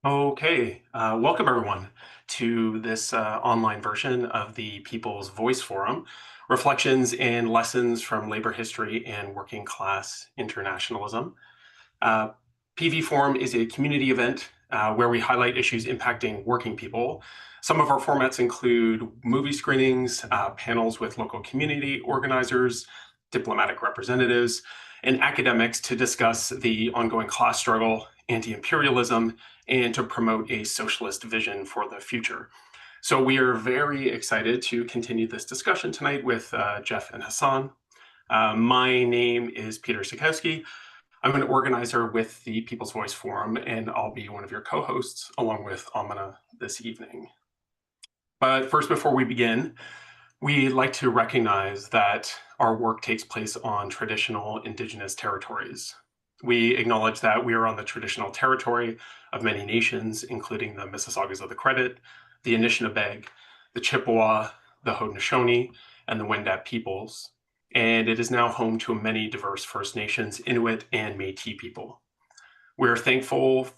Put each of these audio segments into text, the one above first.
Okay, welcome everyone to this online version of the People's Voice Forum, Reflections and Lessons from Labor History and Working Class Internationalism. Uh, PV Forum is a community event where we highlight issues impacting working people. Some of our formats include movie screenings, panels with local community organizers, diplomatic representatives, and academics to discuss the ongoing class struggle, anti-imperialism, and to promote a socialist vision for the future. So we are very excited to continue this discussion tonight with Jeff and Hassan. My name is Peter Sikowski. I'm an organizer with the People's Voice Forum, and I'll be one of your co-hosts along with Amina this evening. But first, before we begin, we'd like to recognize that our work takes place on traditional Indigenous territories. We acknowledge that we are on the traditional territory of many nations, including the Mississaugas of the Credit, the Anishinaabe, the Chippewa, the Haudenosaunee, and the Wendat peoples, and it is now home to many diverse First Nations, Inuit, and Métis people. We're thankful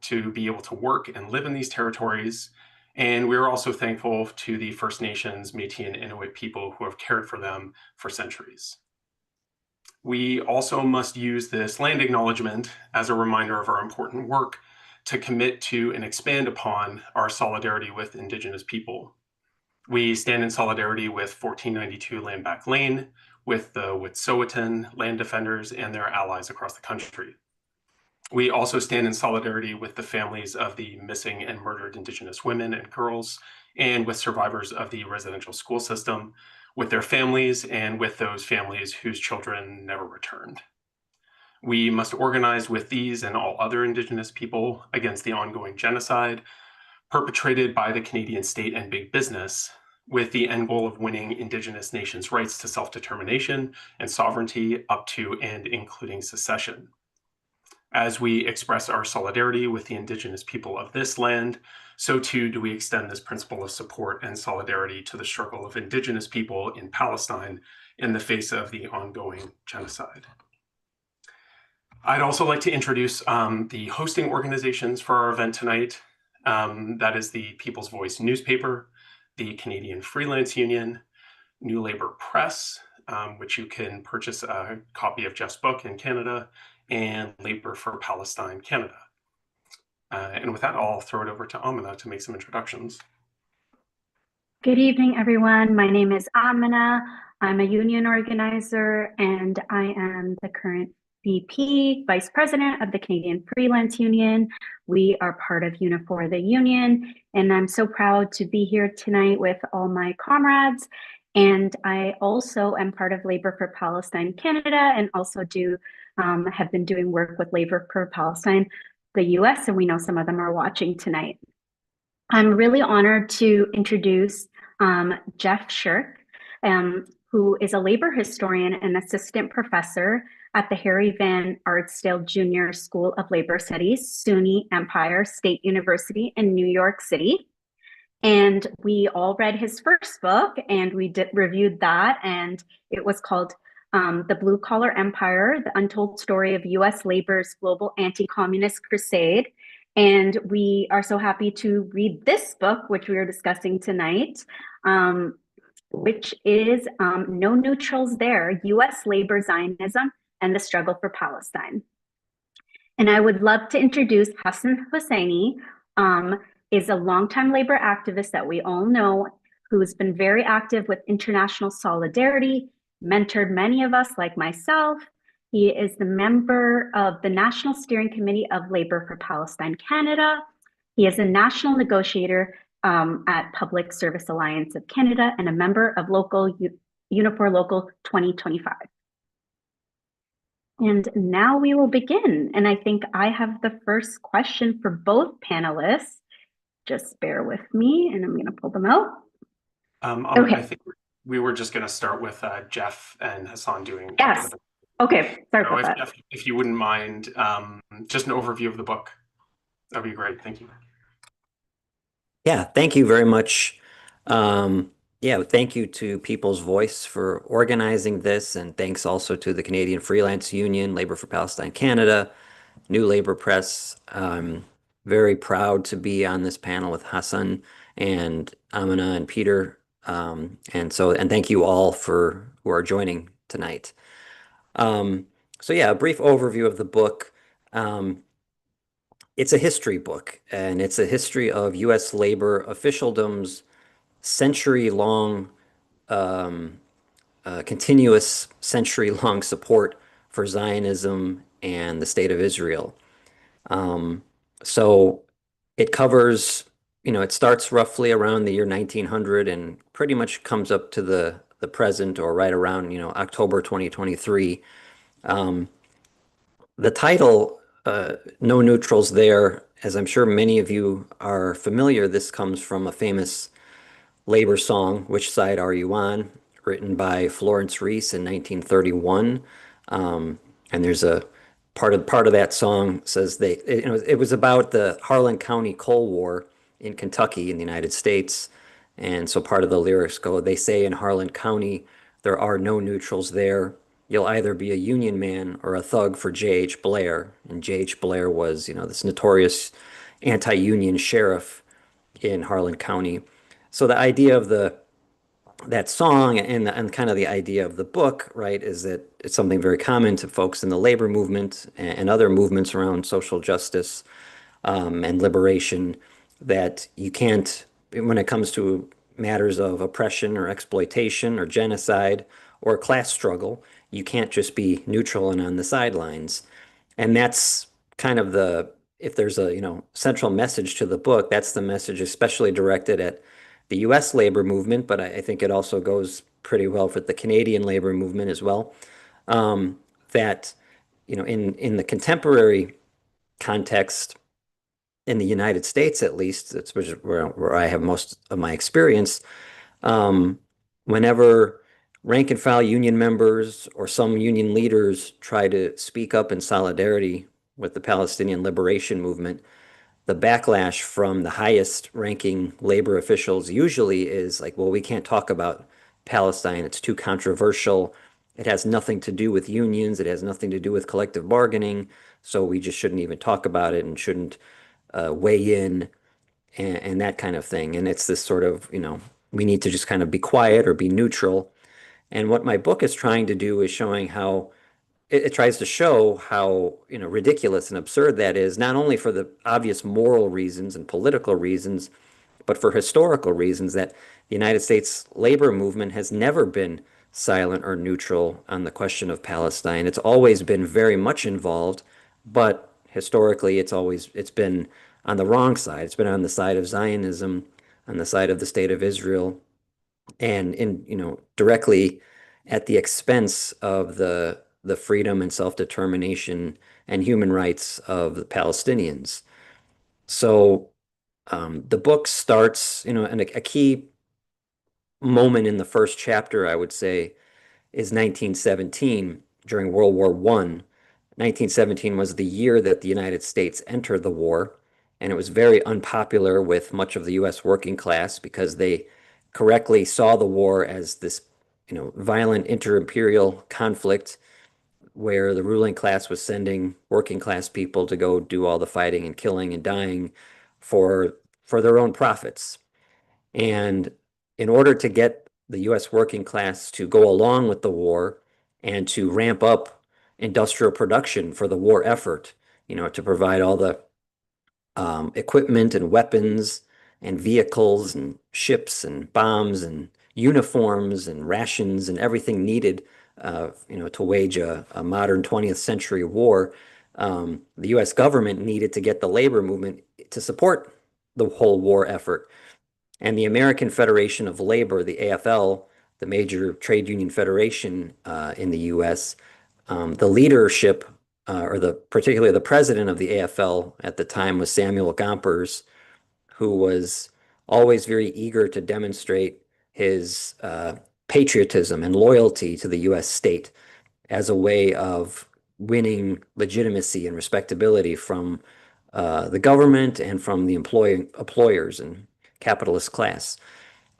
to be able to work and live in these territories, and we're also thankful to the First Nations, Métis, and Inuit people who have cared for them for centuries. We also must use this land acknowledgement as a reminder of our important work to commit to and expand upon our solidarity with Indigenous people. We stand in solidarity with 1492 Landback Lane, with the Wet'suwet'en land defenders and their allies across the country. We also stand in solidarity with the families of the missing and murdered Indigenous women and girls, and with survivors of the residential school system, with their families, and with those families whose children never returned. We must organize with these and all other Indigenous people against the ongoing genocide perpetrated by the Canadian state and big business, with the end goal of winning Indigenous nations' rights to self-determination and sovereignty up to and including secession. As we express our solidarity with the Indigenous people of this land, so too do we extend this principle of support and solidarity to the struggle of Indigenous people in Palestine in the face of the ongoing genocide. I'd also like to introduce the hosting organizations for our event tonight. That is the People's Voice newspaper, the Canadian Freelance Union, New Labour Press, which you can purchase a copy of Jeff's book in Canada, and Labour for Palestine Canada. And with that, I'll throw it over to Amina to make some introductions. Good evening, everyone. My name is Amina. I'm a union organizer, and I am the current VP, Vice President of the Canadian Freelance Union. We are part of Unifor the Union, and I'm so proud to be here tonight with all my comrades. And I also am part of Labour for Palestine Canada, and also have been doing work with Labour for Palestine, the US, and we know some of them are watching tonight. I'm really honored to introduce Jeff Schuhrke, who is a labor historian and assistant professor at the Harry Van Artsdale Jr. School of Labor Studies, SUNY Empire State University in New York City. And we all read his first book, and we reviewed that, and it was called The Blue Collar Empire, The Untold Story of U.S. Labor's Global Anti-Communist Crusade. And we are so happy to read this book, which we are discussing tonight, which is No Neutrals There, U.S. Labor Zionism and the Struggle for Palestine. And I would love to introduce Hassan Husseini, is a longtime labor activist that we all know, who's been very active with international solidarity, mentored many of us like myself. He is the member of the National Steering Committee of Labour for Palestine Canada. He is a national negotiator at Public Service Alliance of Canada and a member of Unifor Local 2025. And now we will begin. And I think I have the first question for both panelists. Just bear with me, and I'm going to pull them out. Okay. I think we were just going to start with Jeff and Hassan doing. Yes. Okay. Sorry so about that. Jeff, if you wouldn't mind, just an overview of the book, that'd be great. Thank you. Yeah, thank you very much. Thank you to People's Voice for organizing this, and thanks also to the Canadian Freelance Union, Labour for Palestine Canada, New Labour Press, very proud to be on this panel with Hassan and Amina and Peter. And thank you all for who are joining tonight. So yeah, a brief overview of the book. Um, it's a history book, and it's a history of U.S. labor officialdom's century-long, um, continuous century-long support for Zionism and the State of Israel. Um, so it covers, it starts roughly around the year 1900 and pretty much comes up to the present or right around, October 2023. Um, the title, No Neutrals There, as I'm sure many of you are familiar, this comes from a famous labor song, Which Side Are You On? Written by Florence Reese in 1931. And there's a part of that song says it was about the Harlan County Coal War in Kentucky in the United States. And so part of the lyrics go, they say in Harlan County, there are no neutrals there. You'll either be a Union man or a thug for J.H. Blair. And J.H. Blair was, this notorious anti-union sheriff in Harlan County. So the idea of that song and kind of the idea of the book, right, is that it's something very common to folks in the labor movement and other movements around social justice and liberation, that you can't, when it comes to matters of oppression or exploitation or genocide or class struggle, you can't just be neutral and on the sidelines. And that's kind of if there's a, central message to the book, that's the message especially directed at the US labor movement, but I think it also goes pretty well for the Canadian labor movement as well. That, in the contemporary context, in the United States at least, that's where I have most of my experience, um, whenever rank and file union members or some union leaders try to speak up in solidarity with the Palestinian liberation movement, the backlash from the highest ranking labor officials usually is like, well, we can't talk about Palestine. It's too controversial. It has nothing to do with unions. It has nothing to do with collective bargaining. So we just shouldn't even talk about it and shouldn't weigh in and that kind of thing. And it's this sort of, we need to just kind of be quiet or be neutral. And what my book is trying to do is showing how it tries to show how, ridiculous and absurd that is, not only for the obvious moral reasons and political reasons, but for historical reasons, that the United States labor movement has never been silent or neutral on the question of Palestine. It's always been very much involved, but historically it's been on the wrong side. It's been on the side of Zionism, on the side of the State of Israel, and directly at the expense of the freedom and self-determination and human rights of the Palestinians. So the book starts, and a key moment in the first chapter, I would say, is 1917 during World War I. 1917 was the year that the United States entered the war, and it was very unpopular with much of the U.S. working class because they correctly saw the war as this, violent inter-imperial conflict where the ruling class was sending working class people to go do all the fighting and killing and dying for for their own profits. And in order to get the US working class to go along with the war and to ramp up industrial production for the war effort, to provide all the equipment and weapons and vehicles and ships and bombs and uniforms and rations and everything needed, to wage a modern 20th century war. The U.S. government needed to get the labor movement to support the whole war effort. And the American Federation of Labor, the AFL, the major trade union federation in the U.S., the leadership, particularly the president of the AFL at the time was Samuel Gompers, who was always very eager to demonstrate his patriotism and loyalty to the U.S. state as a way of winning legitimacy and respectability from the government and from the employers and capitalist class.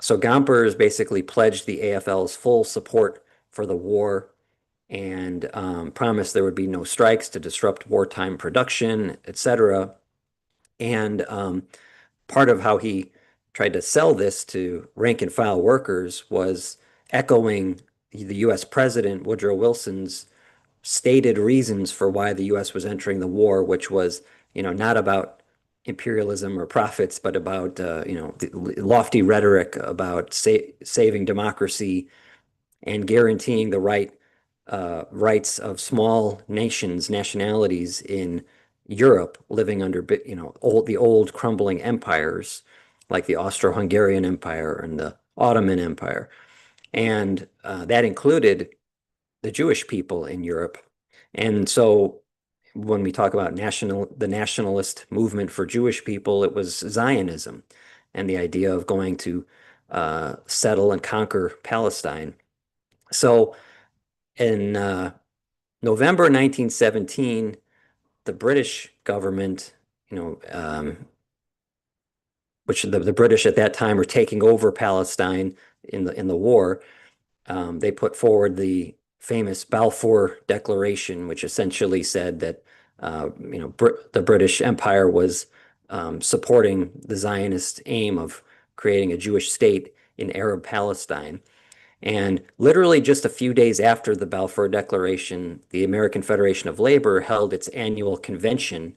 So Gompers basically pledged the AFL's full support for the war and promised there would be no strikes to disrupt wartime production, etc. And part of how he tried to sell this to rank and file workers was echoing the US President Woodrow Wilson's stated reasons for why the US was entering the war, which was, not about imperialism or profits, but about, the lofty rhetoric about saving democracy and guaranteeing the rights of small nations, nationalities in Europe living under, the old crumbling empires like the Austro-Hungarian Empire and the Ottoman Empire. And that included the Jewish people in Europe. And so when we talk about the nationalist movement for Jewish people, it was Zionism and the idea of going to settle and conquer Palestine. So in November 1917, the British government, which the British at that time were taking over Palestine in the war, they put forward the famous Balfour Declaration, which essentially said that the British Empire was supporting the Zionist aim of creating a Jewish state in Arab Palestine. And literally just a few days after the Balfour Declaration, the American Federation of Labor held its annual convention.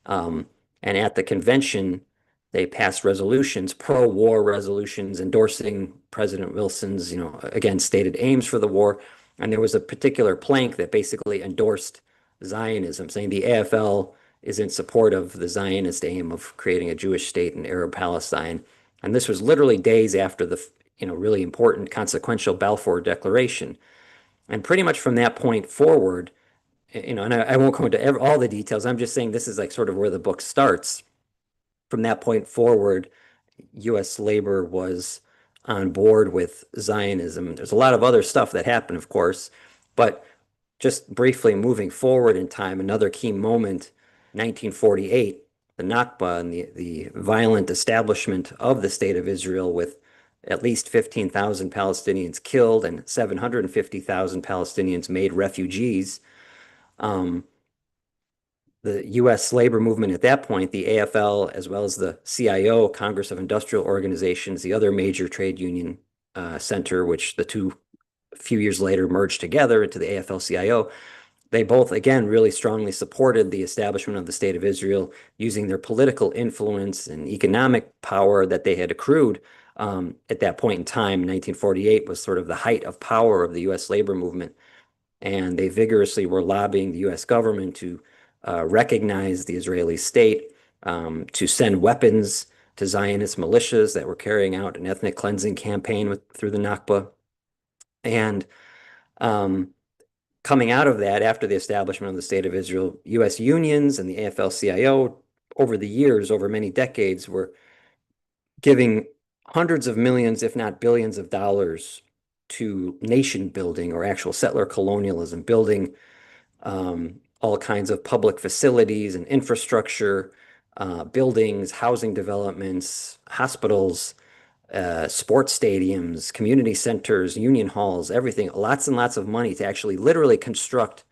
Um, and at the convention, they passed resolutions, pro-war resolutions, endorsing President Wilson's, again, stated aims for the war. And there was a particular plank that basically endorsed Zionism, saying the AFL is in support of the Zionist aim of creating a Jewish state in Arab Palestine. And this was literally days after the, really important consequential Balfour Declaration. And pretty much from that point forward, and I won't go into all the details. I'm just saying this is like sort of where the book starts. From that point forward, U.S. labor was on board with Zionism. There's a lot of other stuff that happened, of course, but just briefly moving forward in time, another key moment, 1948, the Nakba and the violent establishment of the State of Israel with at least 15,000 Palestinians killed and 750,000 Palestinians made refugees. The U.S. labor movement at that point, the AFL, as well as the CIO, Congress of Industrial Organizations, the other major trade union center, which the two a few years later merged together into the AFL-CIO, they both, again, really strongly supported the establishment of the State of Israel, using their political influence and economic power that they had accrued at that point in time. 1948 was sort of the height of power of the U.S. labor movement. And they vigorously were lobbying the U.S. government to recognize the Israeli state, to send weapons to Zionist militias that were carrying out an ethnic cleansing campaign through the Nakba. And coming out of that, after the establishment of the State of Israel, U.S. unions and the AFL-CIO, over the years, over many decades, were giving hundreds of millions, if not billions of dollars to nation building or actual settler colonialism, building all kinds of public facilities and infrastructure, buildings, housing developments, hospitals, sports stadiums, community centers, union halls, everything, lots and lots of money to actually literally construct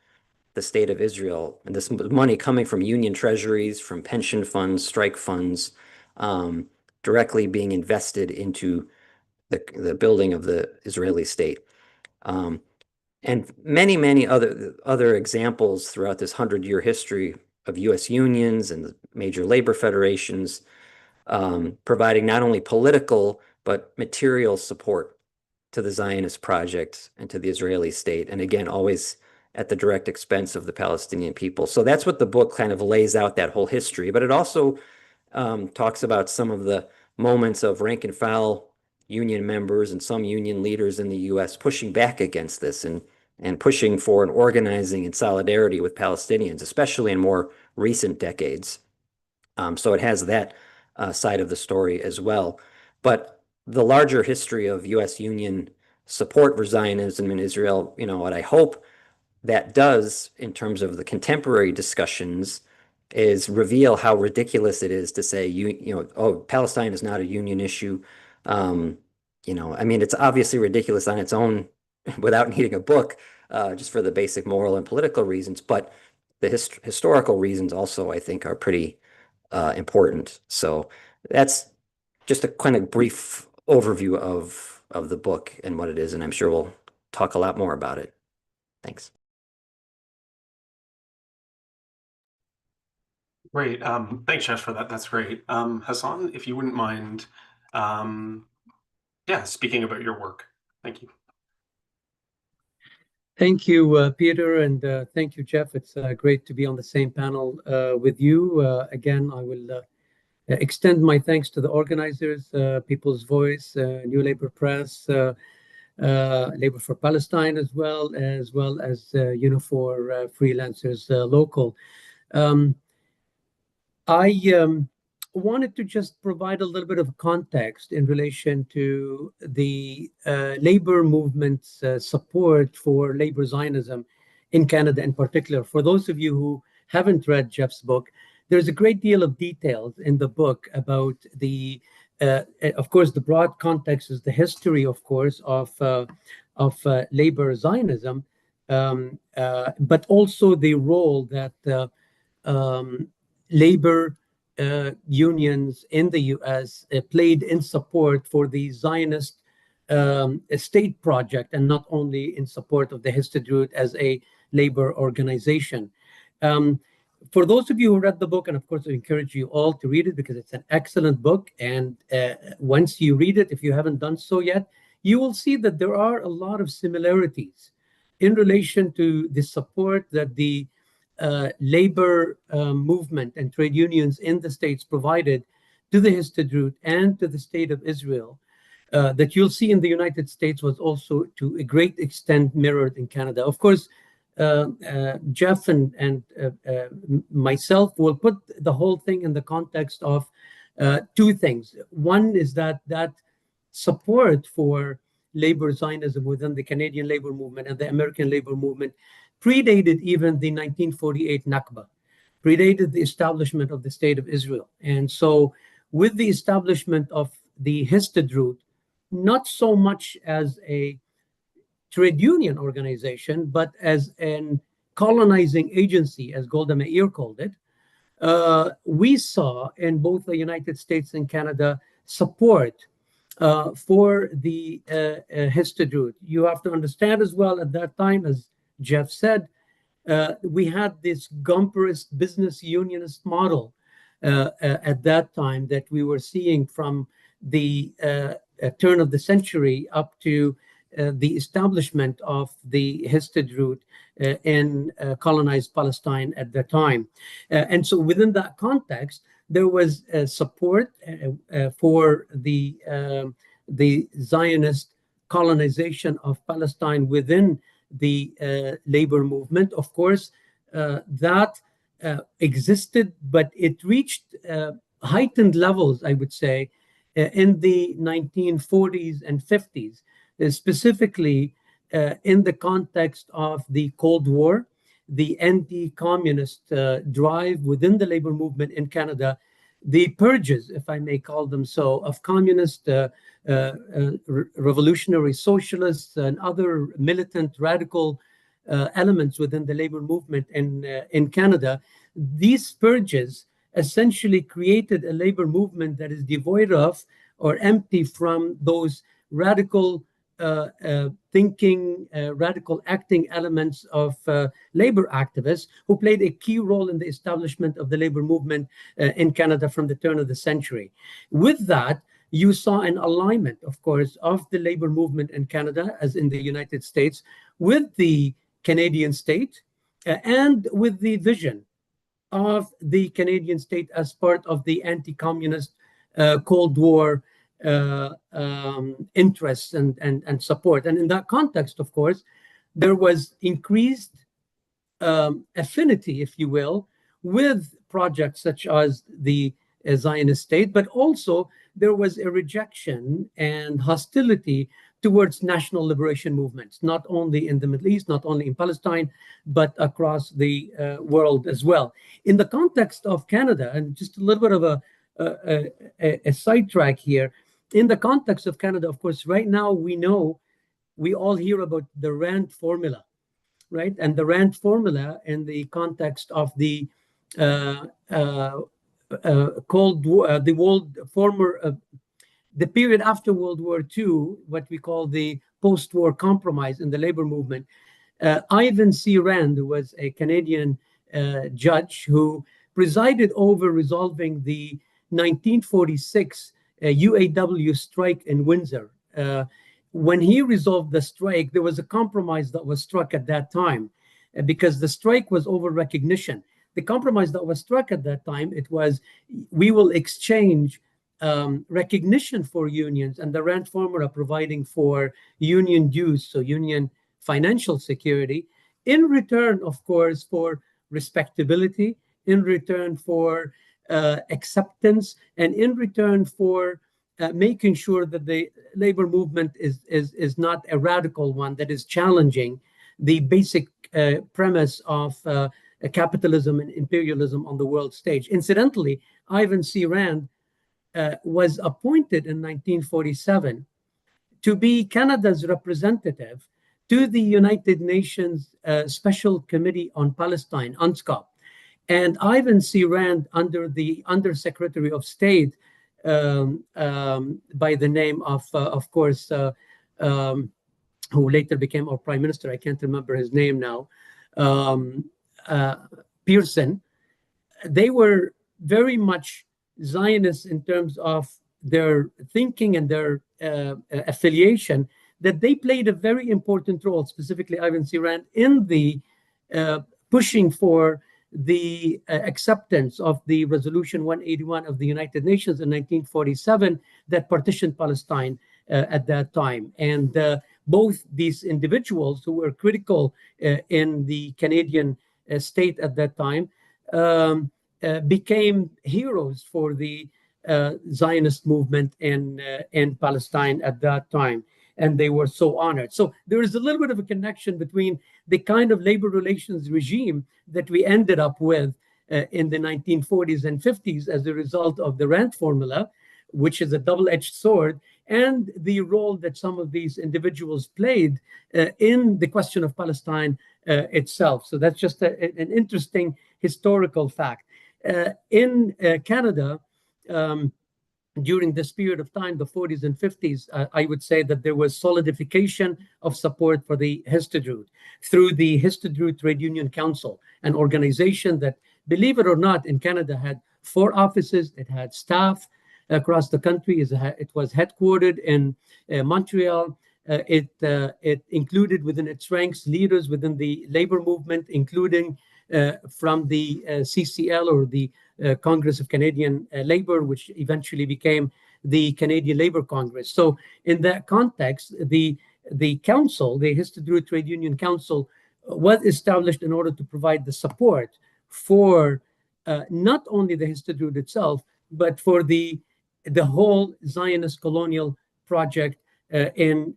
the State of Israel. And this money coming from union treasuries, from pension funds, strike funds, directly being invested into the building of the Israeli state. And many, many other examples throughout this 100-year history of U.S. unions and the major labor federations, providing not only political but material support to the Zionist project and to the Israeli state. And again, always at the direct expense of the Palestinian people. So that's what the book kind of lays out, that whole history. But it also talks about some of the moments of rank and file union members and some union leaders in the U.S. pushing back against this and pushing for an organizing and solidarity with Palestinians, especially in more recent decades. So it has that side of the story as well. But the larger history of U.S. union support for Zionism in Israel, what I hope that does in terms of the contemporary discussions is reveal how ridiculous it is to say, oh, Palestine is not a union issue. I mean, it's obviously ridiculous on its own without needing a book, just for the basic moral and political reasons. But the historical reasons also, I think, are pretty important. So that's just a kind of brief overview of the book and what it is, and I'm sure we'll talk a lot more about it. Thanks. Great. Thanks, Jeff, for that. That's great. Hassan, if you wouldn't mind, yeah, speaking about your work. Thank you. Thank you, Peter, and thank you, Jeff. It's great to be on the same panel with you. Again, I will extend my thanks to the organizers, People's Voice, New Labour Press, Labour for Palestine, as Unifor Freelancers Local. I wanted to just provide a little bit of context in relation to the labor movement's support for labor Zionism in Canada in particular. For those of you who haven't read Jeff's book, there's a great deal of details in the book about of course, the broad context is the history, of course, of labor Zionism, but also the role that labor unions in the US played in support for the Zionist state project, and not only in support of the Histadrut as a labor organization. For those of you who read the book, and of course I encourage you all to read it because it's an excellent book, and once you read it, if you haven't done so yet, you will see that there are a lot of similarities in relation to the support that the labor movement and trade unions in the States provided to the Histadrut and to the State of Israel, that you'll see in the United States was also to a great extent mirrored in Canada. Of course, Jeff and myself will put the whole thing in the context of two things. One is that support for labor Zionism within the Canadian labor movement and the American labor movement predated even the 1948 Nakba, predated the establishment of the State of Israel. And so with the establishment of the Histadrut, not so much as a trade union organization, but as an colonizing agency, as Golda Meir called it, we saw in both the United States and Canada support for the Histadrut. You have to understand as well, at that time, as Jeff said, we had this Gumperist business unionist model at that time that we were seeing from the turn of the century up to the establishment of the Histadrut in colonized Palestine at the time. And so within that context, there was support for the Zionist colonization of Palestine within the labor movement. Of course, that existed, but it reached heightened levels, I would say, in the 1940s and 50s, specifically in the context of the Cold War, the anti-communist drive within the labor movement in Canada, the purges, if I may call them so, of communist, revolutionary socialists and other militant radical elements within the labor movement in Canada. These purges essentially created a labor movement that is devoid of or empty from those radical thinking, radical acting elements of labor activists who played a key role in the establishment of the labor movement in Canada from the turn of the century. With that, you saw an alignment, of course, of the labor movement in Canada, as in the United States, with the Canadian state and with the vision of the Canadian state as part of the anti-communist Cold War interests and support. And in that context, of course, there was increased affinity, if you will, with projects such as the Zionist state, but also there was a rejection and hostility towards national liberation movements, not only in the Middle East, not only in Palestine, but across the world as well. In the context of Canada, and just a little bit of a sidetrack here, in the context of Canada, of course, right now we all hear about the RAND formula, right? And the RAND formula in the context of the called the world former the period after World War II, what we call the post-war compromise in the labor movement. Ivan C. Rand, who was a Canadian judge who presided over resolving the 1946 UAW strike in Windsor. When he resolved the strike, there was a compromise that was struck at that time because the strike was over recognition. The compromise that was struck at that time, it was, we will exchange recognition for unions and the rent formula providing for union dues, so union financial security, in return, of course, for respectability, in return for acceptance, and in return for making sure that the labor movement is not a radical one that is challenging the basic premise of capitalism and imperialism on the world stage. Incidentally, Ivan C. Rand was appointed in 1947 to be Canada's representative to the United Nations Special Committee on Palestine, UNSCOP. And Ivan C. Rand, under the Undersecretary of State, by the name of course, who later became our Prime Minister, I can't remember his name now, Pearson, they were very much Zionists in terms of their thinking and their affiliation, that they played a very important role, specifically Ivan C. Rand, in the pushing for the acceptance of the Resolution 181 of the United Nations in 1947 that partitioned Palestine at that time. And both these individuals who were critical in the Canadian state at that time became heroes for the Zionist movement in Palestine at that time. And they were so honored. So there is a little bit of a connection between the kind of labor relations regime that we ended up with in the 1940s and 50s as a result of the rent formula, which is a double-edged sword, and the role that some of these individuals played in the question of Palestine itself. So that's just an interesting historical fact. In Canada, during this period of time, the 40s and 50s, I would say that there was solidification of support for the Histadrut through the Histadrut Trade Union Council, an organization that, believe it or not, in Canada had 4 offices. It had staff across the country. It was headquartered in Montreal. It included within its ranks leaders within the labor movement, including from the CCL, or the Congress of Canadian Labour, which eventually became the Canadian Labour Congress. So in that context, the council, the Histadrut Trade Union Council, was established in order to provide the support for not only the Histadrut itself, but for the whole Zionist colonial project in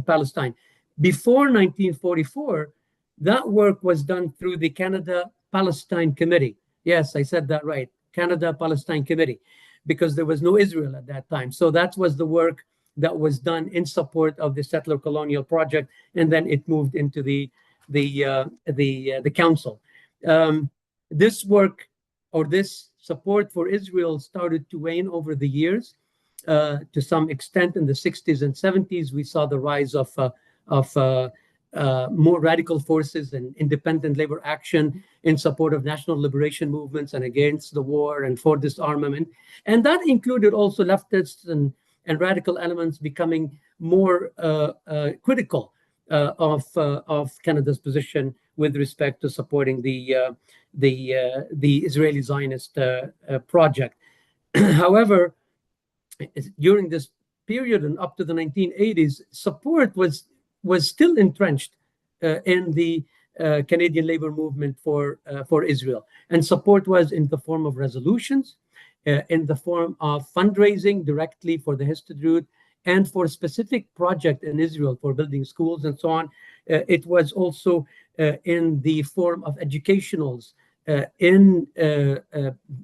Palestine. Before 1944, that work was done through the Canada-Palestine Committee. Yes, I said that right, Canada-Palestine Committee, because there was no Israel at that time. So that was the work that was done in support of the settler colonial project, and then it moved into the council. This work, or this support for Israel, started to wane over the years. To some extent, in the 60s and 70s, we saw the rise of more radical forces and independent labor action in support of national liberation movements and against the war and for disarmament. And that included also leftists and radical elements becoming more critical of Canada's position with respect to supporting the Israeli Zionist project. However, during this period and up to the 1980s, support was still entrenched in the Canadian labor movement for Israel. And support was in the form of resolutions, in the form of fundraising directly for the Histadrut, and for a specific project in Israel for building schools and so on. It was also in the form of educationals in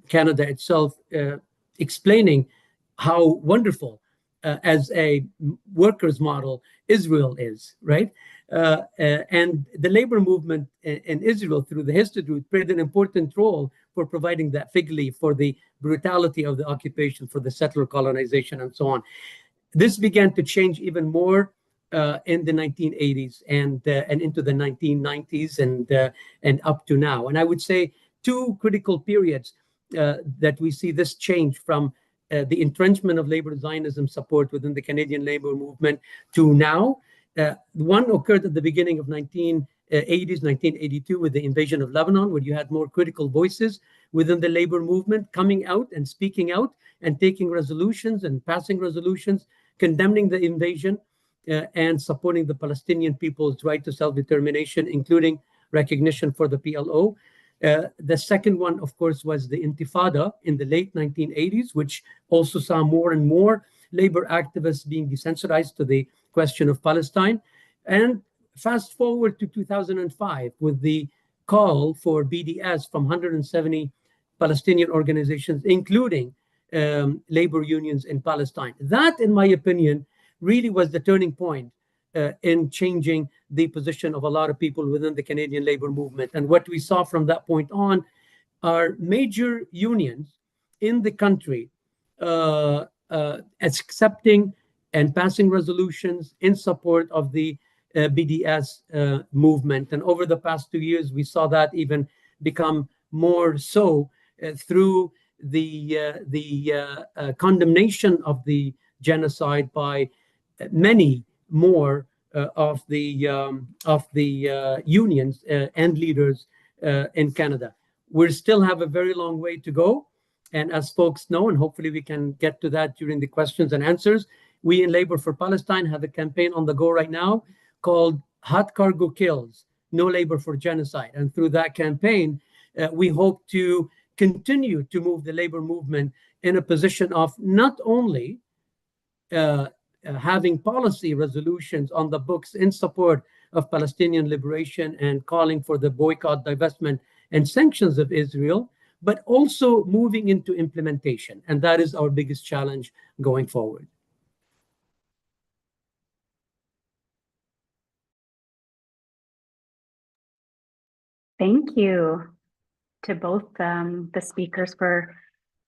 Canada itself, explaining how wonderful as a workers' model Israel is, right? And the labor movement in Israel through the Histadrut played an important role for providing that fig leaf for the brutality of the occupation, for the settler colonization, and so on. This began to change even more in the 1980s and into the 1990s and up to now. And I would say two critical periods that we see this change from the entrenchment of labor Zionism support within the Canadian labor movement to now. One occurred at the beginning of 1980s, 1982, with the invasion of Lebanon, where you had more critical voices within the labor movement coming out and speaking out and taking resolutions and passing resolutions condemning the invasion and supporting the Palestinian people's right to self-determination, including recognition for the PLO. The second one, of course, was the Intifada in the late 1980s, which also saw more and more labor activists being desensitized to the question of Palestine. And fast forward to 2005 with the call for BDS from 170 Palestinian organizations, including labor unions in Palestine. That, in my opinion, really was the turning point in changing the position of a lot of people within the Canadian labor movement. And what we saw from that point on are major unions in the country accepting and passing resolutions in support of the BDS movement. And over the past 2 years, we saw that even become more so through the condemnation of the genocide by many more of the unions and leaders in Canada. We still have a very long way to go. And as folks know, and hopefully we can get to that during the questions and answers, we in Labor for Palestine have a campaign on the go right now called Hot Cargo Kills, No Labor for Genocide. And through that campaign, we hope to continue to move the labor movement in a position of not only having policy resolutions on the books in support of Palestinian liberation and calling for the boycott, divestment, and sanctions of Israel, but also moving into implementation. And that is our biggest challenge going forward. Thank you to both the speakers for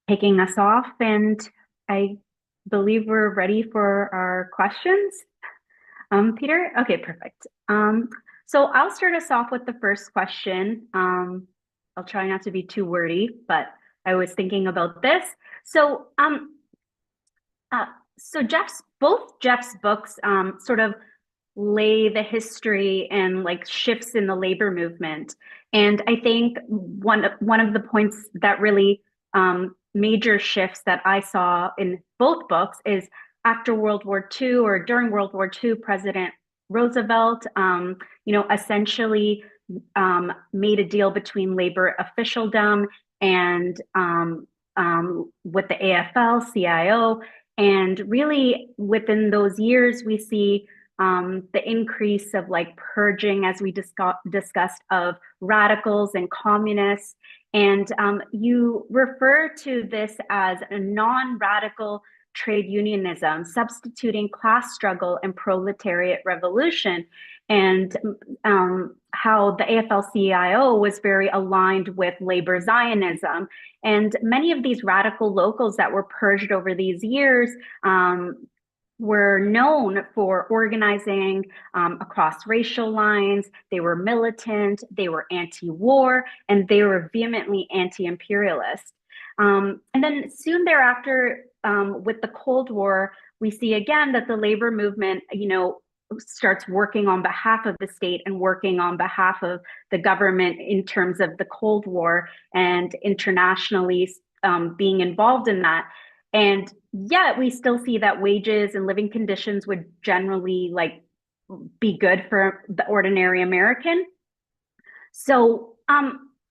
kicking us off. And I believe we're ready for our questions. Peter? Okay, perfect. So I'll start us off with the first question. I'll try not to be too wordy, but I was thinking about this. So, both Jeff's books sort of lay the history and like shifts in the labor movement. And I think one of the points that really major shifts that I saw in both books is after World War II or during World War II, President Roosevelt, essentially made a deal between labor officialdom and with the AFL-CIO. And really within those years, we see the increase of like purging, as we discussed, of radicals and communists. And you refer to this as a non-radical trade unionism, substituting class struggle and proletariat revolution, and how the AFL-CIO was very aligned with labor Zionism. And many of these radical locals that were purged over these years were known for organizing across racial lines. They were militant, they were anti-war, and they were vehemently anti-imperialist. And then soon thereafter, with the Cold War, we see again that the labor movement, starts working on behalf of the state and working on behalf of the government in terms of the Cold War and internationally being involved in that. And yet we still see that wages and living conditions would generally be good for the ordinary American. So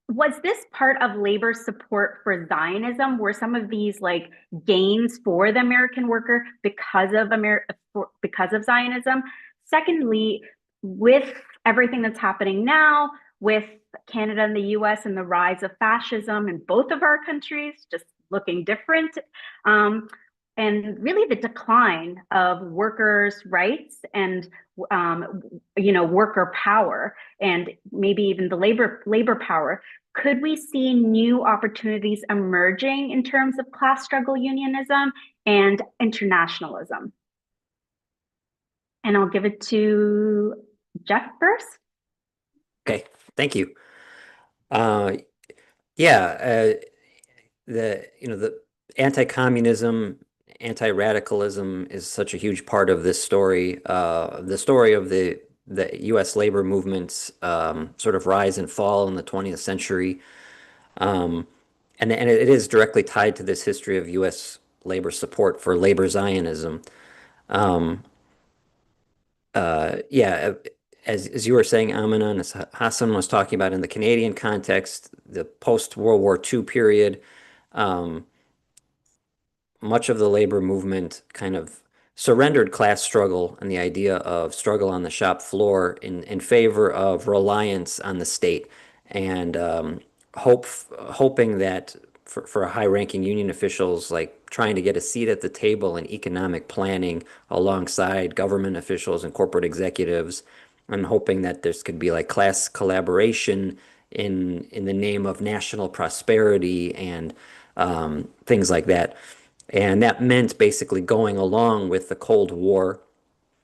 was this part of labor support for Zionism? Were some of these gains for the American worker because of Zionism? Secondly, with everything that's happening now, with Canada and the US and the rise of fascism in both of our countries, just looking different, and really the decline of workers' rights and worker power, and maybe even the labor power. Could we see new opportunities emerging in terms of class struggle unionism and internationalism? And I'll give it to Jeff first. Okay, thank you. Yeah, the anti-communism, anti-radicalism is such a huge part of this story. The story of the U.S. labor movement's sort of rise and fall in the 20th century, and it is directly tied to this history of U.S. labor support for labor Zionism. Um, yeah, as you were saying, Amina, and as Hassan was talking about in the Canadian context, the post-World War II period. Um, Much of the labor movement kind of surrendered class struggle and the idea of struggle on the shop floor in favor of reliance on the state and hoping that for high-ranking union officials, like trying to get a seat at the table in economic planning alongside government officials and corporate executives, and hoping that this could be like class collaboration in the name of national prosperity and things like that. And that meant basically going along with the Cold War,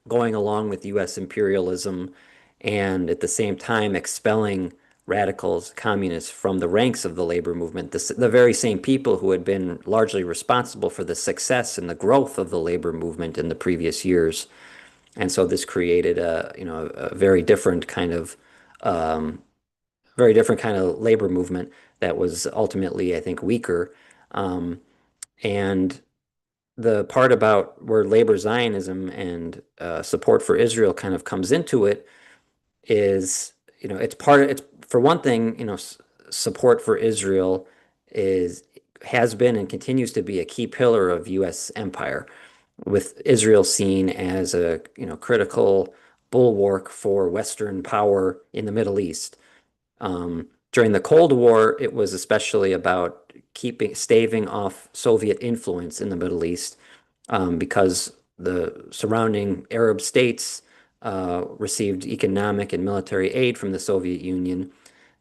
going along with US imperialism, and at the same time expelling radicals, communists from the ranks of the labor movement, the very same people who had been largely responsible for the success and the growth of the labor movement in the previous years. And so this created a very different kind of labor movement that was ultimately, I think, weaker. And the part about where labor Zionism and support for Israel kind of comes into it is, it's for one thing, support for Israel has been and continues to be a key pillar of U.S. empire, with Israel seen as a, critical bulwark for Western power in the Middle East. During the Cold War, it was especially about staving off Soviet influence in the Middle East, because the surrounding Arab states received economic and military aid from the Soviet Union.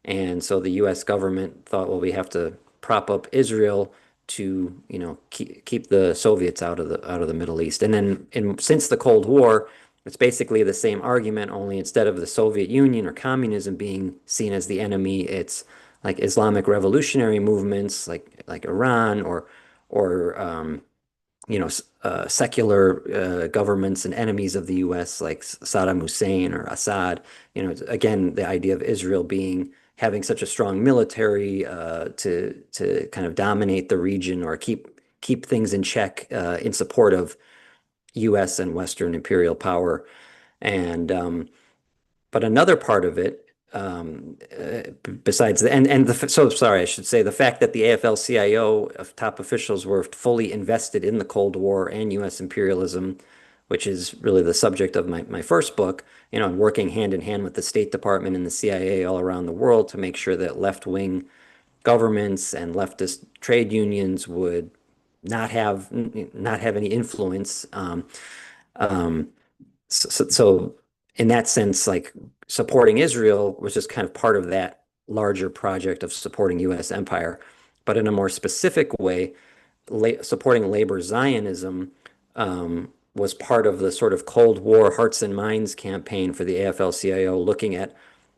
And so the US government thought, well, we have to prop up Israel to, keep the Soviets out of the Middle East. And then since the Cold War, it's basically the same argument, only instead of the Soviet Union or communism being seen as the enemy, it's like Islamic revolutionary movements like Iran or secular governments and enemies of the U.S. like Saddam Hussein or Assad. Again, the idea of Israel having such a strong military to kind of dominate the region or keep things in check in support of U.S. and Western imperial power. And but another part of it, besides so sorry, I should say the fact that the AFL-CIO of top officials were fully invested in the Cold War and U.S. imperialism, which is really the subject of my first book, and working hand in hand with the State Department and the CIA all around the world to make sure that left-wing governments and leftist trade unions would not have any influence. So in that sense, like supporting Israel was just kind of part of that larger project of supporting U.S. empire. But in a more specific way, supporting labor Zionism was part of the sort of Cold War Hearts and Minds campaign for the AFL-CIO, looking at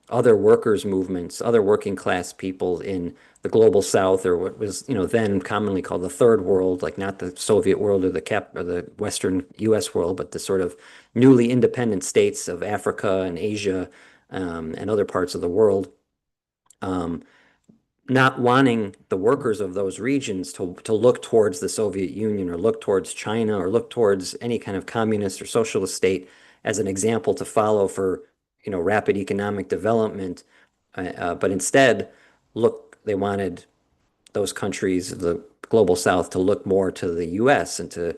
other workers' movements, other working class people in the global South, or what was, then commonly called the Third World, like not the Soviet world or the Western U.S. world, but the sort of newly independent states of Africa and Asia, and other parts of the world, not wanting the workers of those regions to look towards the Soviet Union or look towards China or look towards any kind of communist or socialist state as an example to follow for, rapid economic development, but instead they wanted those countries of the global South to look more to the U.S. and to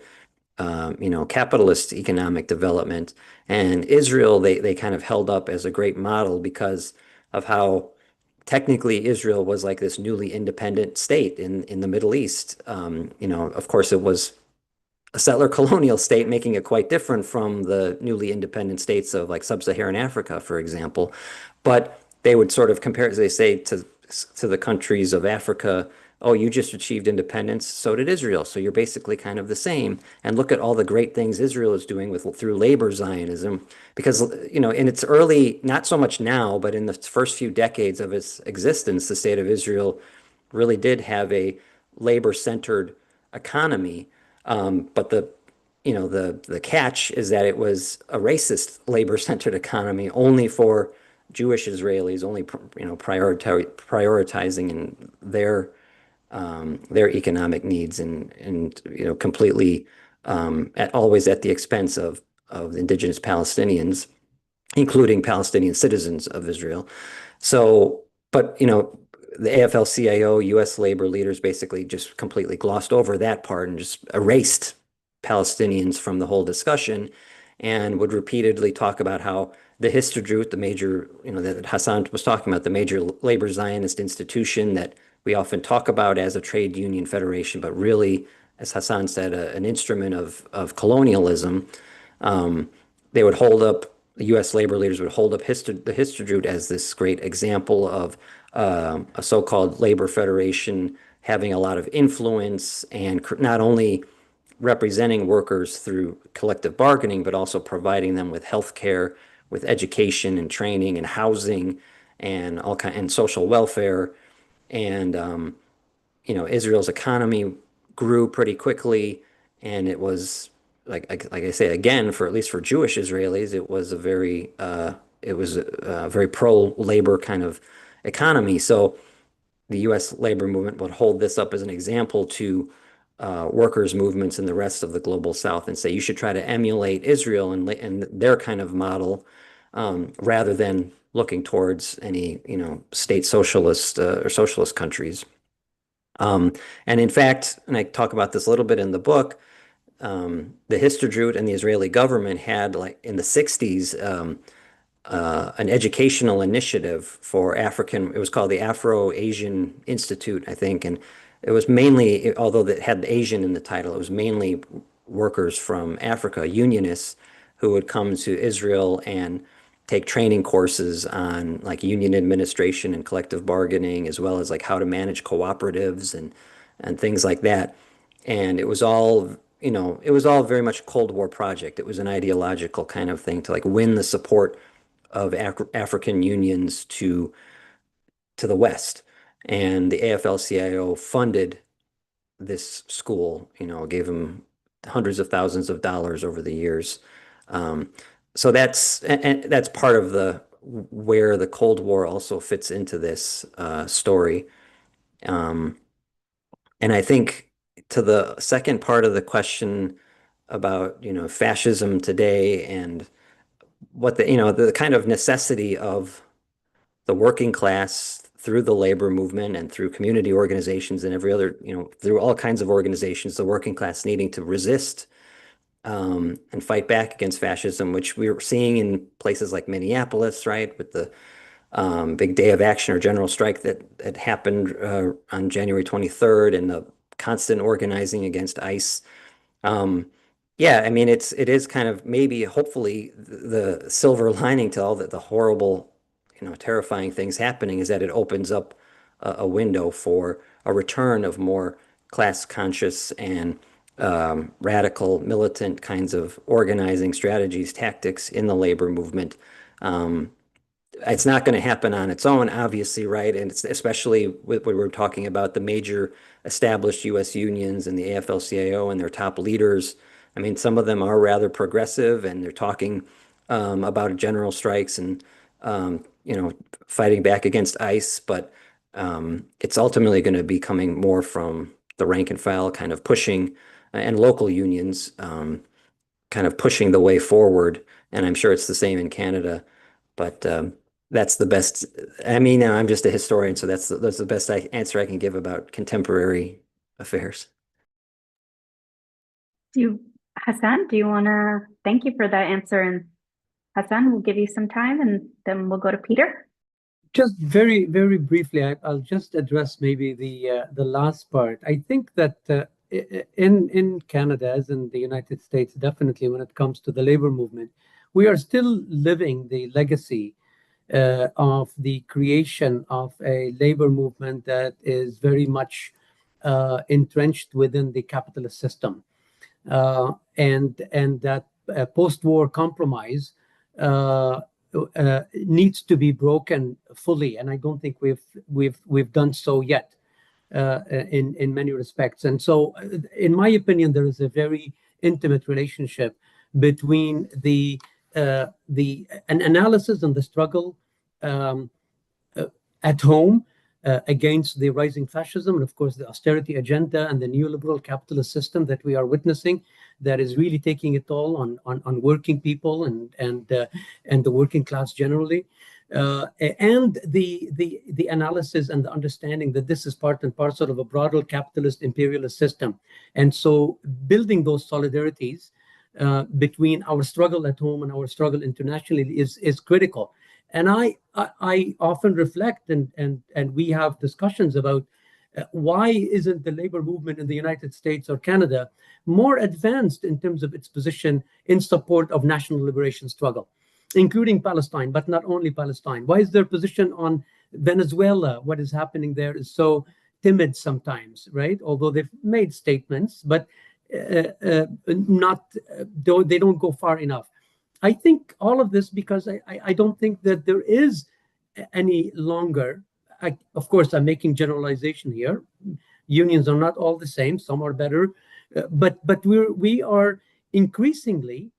capitalist economic development. And Israel, they kind of held up as a great model because of how technically Israel was like this newly independent state in the Middle East. Of course, it was a settler colonial state, making it quite different from the newly independent states of like sub-Saharan Africa, for example. But they would sort of compare, as they say, to the countries of Africa. Oh, you just achieved independence, so did Israel. So you're basically kind of the same. And look at all the great things Israel is doing through labor Zionism, because in its early, not so much now, but in the first few decades of its existence, the state of Israel really did have a labor-centered economy. But the catch is that it was a racist labor-centered economy only for Jewish Israelis, only prioritizing in their economic needs, and completely always at the expense of indigenous Palestinians, including Palestinian citizens of Israel. So, but the AFL-CIO, U.S. labor leaders basically just completely glossed over that part and just erased Palestinians from the whole discussion, and would repeatedly talk about how the Histadrut, the major, that Hassan was talking about, the major labor Zionist institution that we often talk about as a trade union federation, but really, as Hassan said, an instrument of colonialism. They would hold up, the U.S. labor leaders would hold up the Histadrut as this great example of a so-called labor federation having a lot of influence and not only representing workers through collective bargaining, but also providing them with health care, with education and training and housing and and social welfare. And Israel's economy grew pretty quickly, and it was like I say again, for at least for Jewish Israelis, it was a very pro-labor kind of economy. So the U.S. labor movement would hold this up as an example to workers' movements in the rest of the global South and say you should try to emulate Israel and their kind of model, rather than looking towards any state socialist or socialist countries. And in fact, and I talk about this a little bit in the book, the Histadrut and the Israeli government had, like in the 60s, an educational initiative for African. It was called the Afro-Asian Institute, I think, and it was mainly, although it had Asian in the title, it was mainly workers from Africa, unionists, who would come to Israel and take training courses on like union administration and collective bargaining, as well as like how to manage cooperatives and things like that. And it was all, it was all very much a Cold War project. It was an ideological kind of thing to like win the support of African unions to the West. And the AFL-CIO funded this school, gave them hundreds of thousands of dollars over the years. So that's part of where the Cold War also fits into this story. And I think to the second part of the question about, fascism today and what the kind of necessity of the working class through the labor movement and through community organizations and every other, through all kinds of organizations, the working class needing to resist and fight back against fascism, which we were seeing in places like Minneapolis, right, with the big day of action or general strike that happened on January 23rd, and the constant organizing against ICE. Yeah, I mean, it is kind of maybe hopefully the silver lining to all the horrible, terrifying things happening is that it opens up a window for a return of more class conscious and radical militant kinds of organizing strategies, tactics in the labor movement. It's not going to happen on its own, obviously, right? And it's especially with what we're talking about, the major established U.S. unions and the AFL-CIO and their top leaders. I mean, some of them are rather progressive, and they're talking about general strikes and fighting back against ICE. But it's ultimately going to be coming more from the rank and file, kind of pushing, and local unions kind of pushing the way forward. And I'm sure it's the same in Canada, but that's the best. I mean, I'm just a historian, so that's the best answer I can give about contemporary affairs. Hassan, do you want to thank you for that answer? And Hassan, we'll give you some time and then we'll go to Peter. Just very, very briefly, I'll just address maybe the last part. I think that in Canada, as in the United States, definitely when it comes to the labor movement, we are still living the legacy of the creation of a labor movement that is very much entrenched within the capitalist system, and that post-war compromise needs to be broken fully, and I don't think we've done so yet in many respects. And so, in my opinion, there is a very intimate relationship between an analysis and the struggle um, at home against the rising fascism and, of course, the austerity agenda and the neoliberal capitalist system that we are witnessing, that is really taking a toll on working people and the working class generally. And the analysis and the understanding that this is part and parcel of a broader capitalist imperialist system. And so building those solidarities between our struggle at home and our struggle internationally is critical. And I often reflect and we have discussions about why isn't the labor movement in the United States or Canada more advanced in terms of its position in support of national liberation struggle, including Palestine, but not only Palestine? Why is their position on Venezuela, what is happening there, is so timid sometimes, right? Although they've made statements, but they don't go far enough. I think all of this because I don't think that there is any longer. Of course, I'm making generalization here. Unions are not all the same. Some are better, but we are increasingly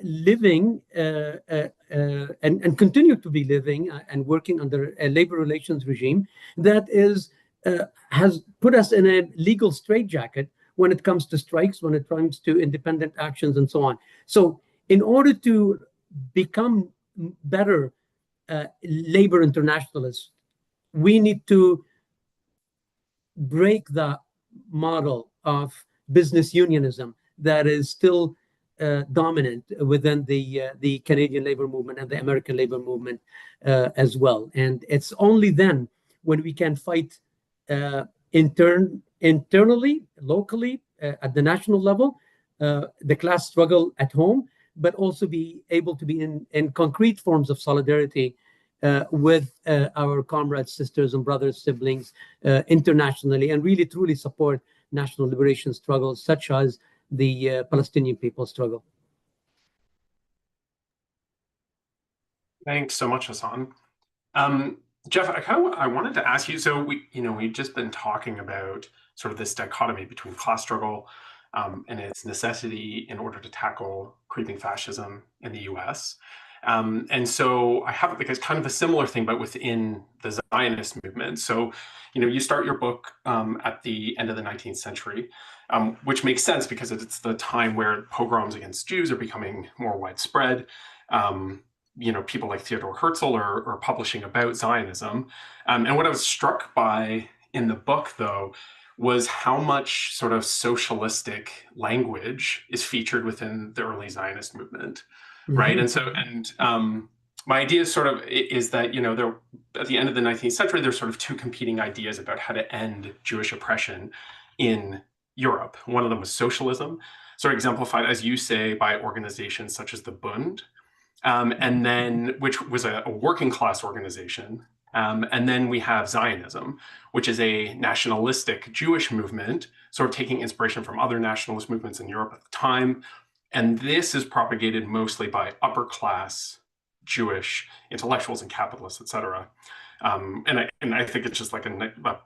living and continue to be living and working under a labor relations regime that has put us in a legal straitjacket when it comes to strikes, when it comes to independent actions, and so on. So, in order to become better labor internationalists, we need to break the model of business unionism that is still dominant within the Canadian labor movement and the American labor movement as well. And it's only then when we can fight internally, locally, at the national level, the class struggle at home, but also be able to be in concrete forms of solidarity with our comrades, sisters, and brothers, siblings internationally, and really truly support national liberation struggles such as the Palestinian people's struggle. Thanks so much, Hassan. Jeff, I wanted to ask you, so we've just been talking about sort of this dichotomy between class struggle and its necessity in order to tackle creeping fascism in the US. And so I have like kind of a similar thing, but within the Zionist movement. So, you start your book at the end of the 19th century, which makes sense because it's the time where pogroms against Jews are becoming more widespread. People like Theodor Herzl are publishing about Zionism. And what I was struck by in the book, though, was how much sort of socialistic language is featured within the early Zionist movement, right? And so, my idea sort of is that, there, at the end of the 19th century, there's sort of two competing ideas about how to end Jewish oppression in Europe. One of them was socialism, sort of exemplified, as you say, by organizations such as the Bund, and then which was a working class organization. And then we have Zionism, which is a nationalistic Jewish movement, sort of taking inspiration from other nationalist movements in Europe at the time. And this is propagated mostly by upper class Jewish intellectuals and capitalists, et cetera. And I think it's just like a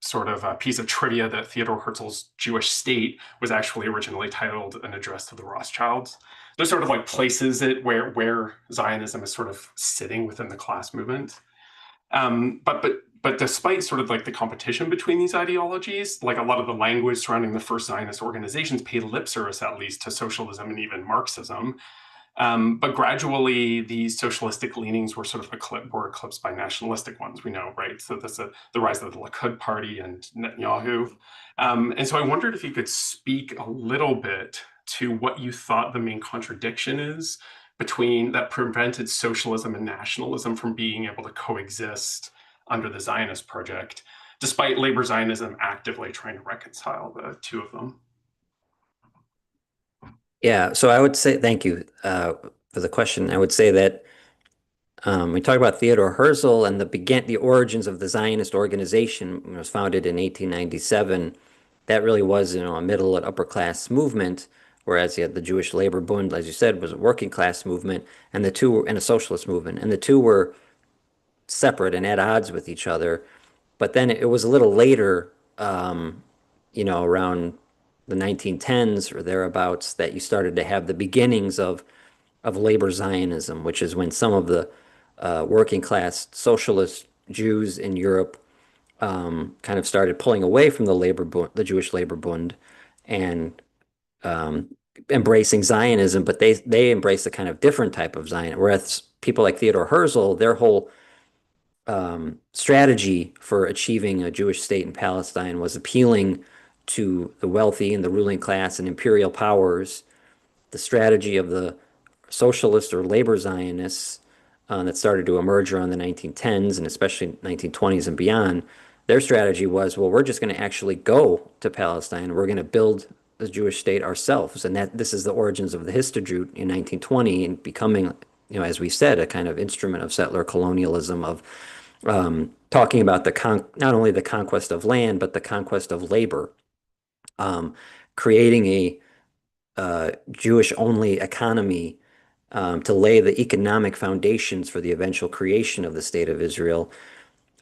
sort of a piece of trivia that Theodor Herzl's Jewish State was actually originally titled An Address to the Rothschilds. There's sort of like places where Zionism is sort of sitting within the class movement. But despite sort of like the competition between these ideologies, like a lot of the language surrounding the first Zionist organizations paid lip service at least to socialism and even Marxism. But gradually, these socialistic leanings were sort of eclipsed by nationalistic ones, we know, right? So that's the rise of the Likud party and Netanyahu. And so I wondered if you could speak a little bit to what you thought the main contradiction is between that prevented socialism and nationalism from being able to coexist under the Zionist project. despite labor Zionism actively trying to reconcile the two of them. Yeah, so I would say, thank you for the question. I would say that we talk about Theodore Herzl and the origins of the Zionist organization. It was founded in 1897. That really was, a middle and upper class movement, whereas you had the Jewish Labor Bund, as you said, was a working class movement, and the two were and a socialist movement, and the two were separate and at odds with each other. But then it was a little later, around the 1910s or thereabouts, that you started to have the beginnings of labor Zionism, which is when some of the working class socialist Jews in Europe kind of started pulling away from the Jewish Labor Bund, and embracing Zionism, but they embraced a kind of different type of Zionism. Whereas people like Theodor Herzl, their whole strategy for achieving a Jewish state in Palestine was appealing to the wealthy and the ruling class and imperial powers. The strategy of the socialist or labor Zionists that started to emerge around the 1910s and especially 1920s and beyond, their strategy was, well, we're just going to actually go to Palestine. We're going to build the Jewish state ourselves. And this is the origins of the Histadrut in 1920 and becoming, as we said, a kind of instrument of settler colonialism, of talking about not only the conquest of land, but the conquest of labor, creating a Jewish-only economy to lay the economic foundations for the eventual creation of the state of Israel.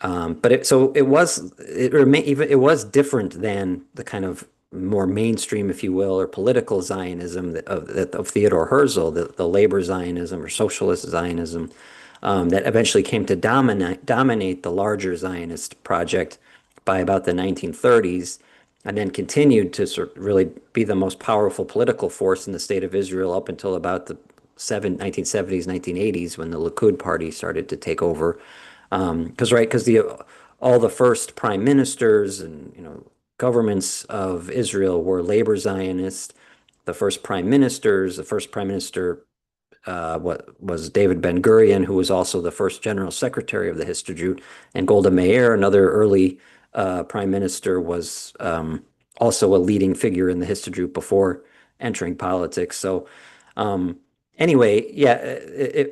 But it was different than the kind of more mainstream, if you will, or political Zionism of Theodor Herzl, the labor Zionism or socialist Zionism, that eventually came to dominate the larger Zionist project by about the 1930s, and then continued to sort of really be the most powerful political force in the state of Israel up until about the 1970s, 1980s, when the Likud party started to take over. Because all the first prime ministers and governments of Israel were labor Zionists. The first prime minister what was David Ben-Gurion, who was also the first general secretary of the Histadrut, and Golda Meir, another early prime minister, was also a leading figure in the Histadrut before entering politics. So anyway, yeah,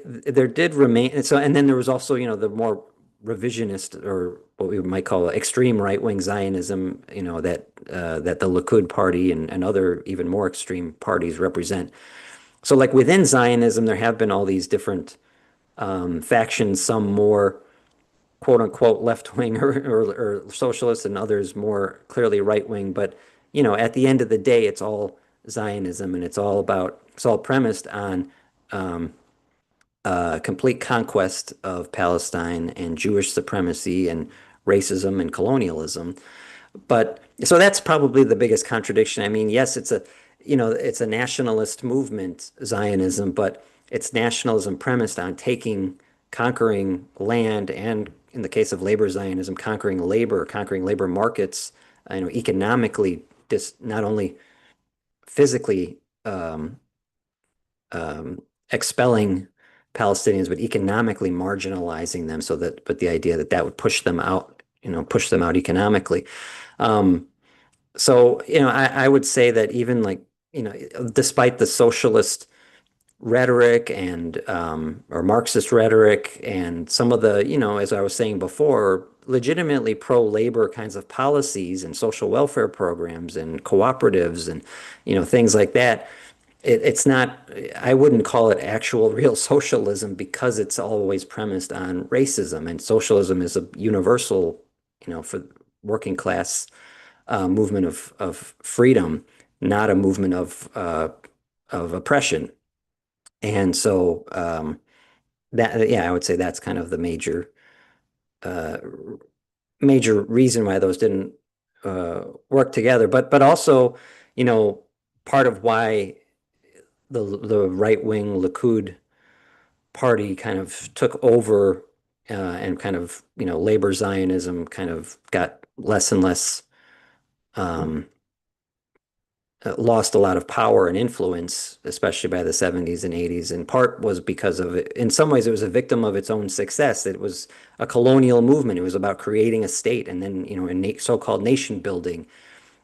there did remain. And then there was also, the more revisionist, or what we might call extreme right-wing Zionism, that the Likud party and other even more extreme parties represent. So like within Zionism, there have been all these different factions, some more quote unquote left wing or socialist, and others more clearly right wing. But at the end of the day, it's all Zionism, and it's all premised on complete conquest of Palestine and Jewish supremacy and racism and colonialism. But so that's probably the biggest contradiction. I mean, yes, it's a nationalist movement, Zionism, but it's nationalism premised on conquering land, and in the case of labor Zionism, conquering labor markets, economically, just not only physically expelling Palestinians, but economically marginalizing them, but the idea that would push them out economically. So, I would say that even despite the socialist rhetoric and or Marxist rhetoric and some of the, as I was saying before, legitimately pro-labor kinds of policies and social welfare programs and cooperatives and, things like that, it's not, I wouldn't call it actual real socialism, because it's always premised on racism, and socialism is a universal, for working class movement of freedom, not a movement of oppression. And so I would say that's kind of the major reason why those didn't work together. But also, part of why the right-wing Likud party kind of took over and kind of, labor Zionism kind of got less and less lost a lot of power and influence, especially by the 70s and 80s. In part was because of it. In some ways, it was a victim of its own success. It was a colonial movement. It was about creating a state and then, a so-called nation building.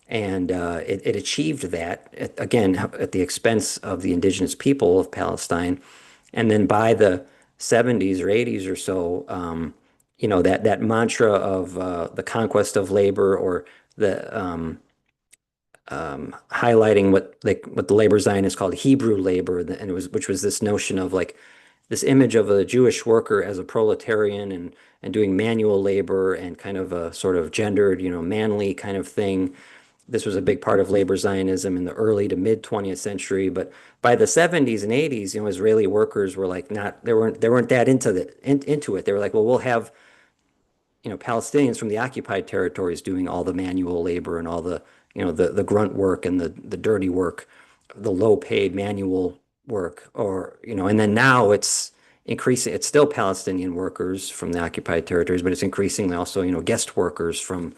And it achieved that, again, at the expense of the indigenous people of Palestine. And then by the 70s or 80s or so, that mantra of the conquest of labor, or the highlighting what the labor Zionists called Hebrew labor, and which was this notion of like this image of a Jewish worker as a proletarian, and doing manual labor, and kind of a sort of gendered, manly kind of thing. This was a big part of labor Zionism in the early to mid 20th century, but by the 70s and 80s, Israeli workers were like not they weren't that into it. They were like, well, we'll have Palestinians from the occupied territories doing all the manual labor and all the the grunt work and the dirty work, the low paid manual work, or and then now it's increasing. It's still Palestinian workers from the occupied territories, but it's increasingly also guest workers from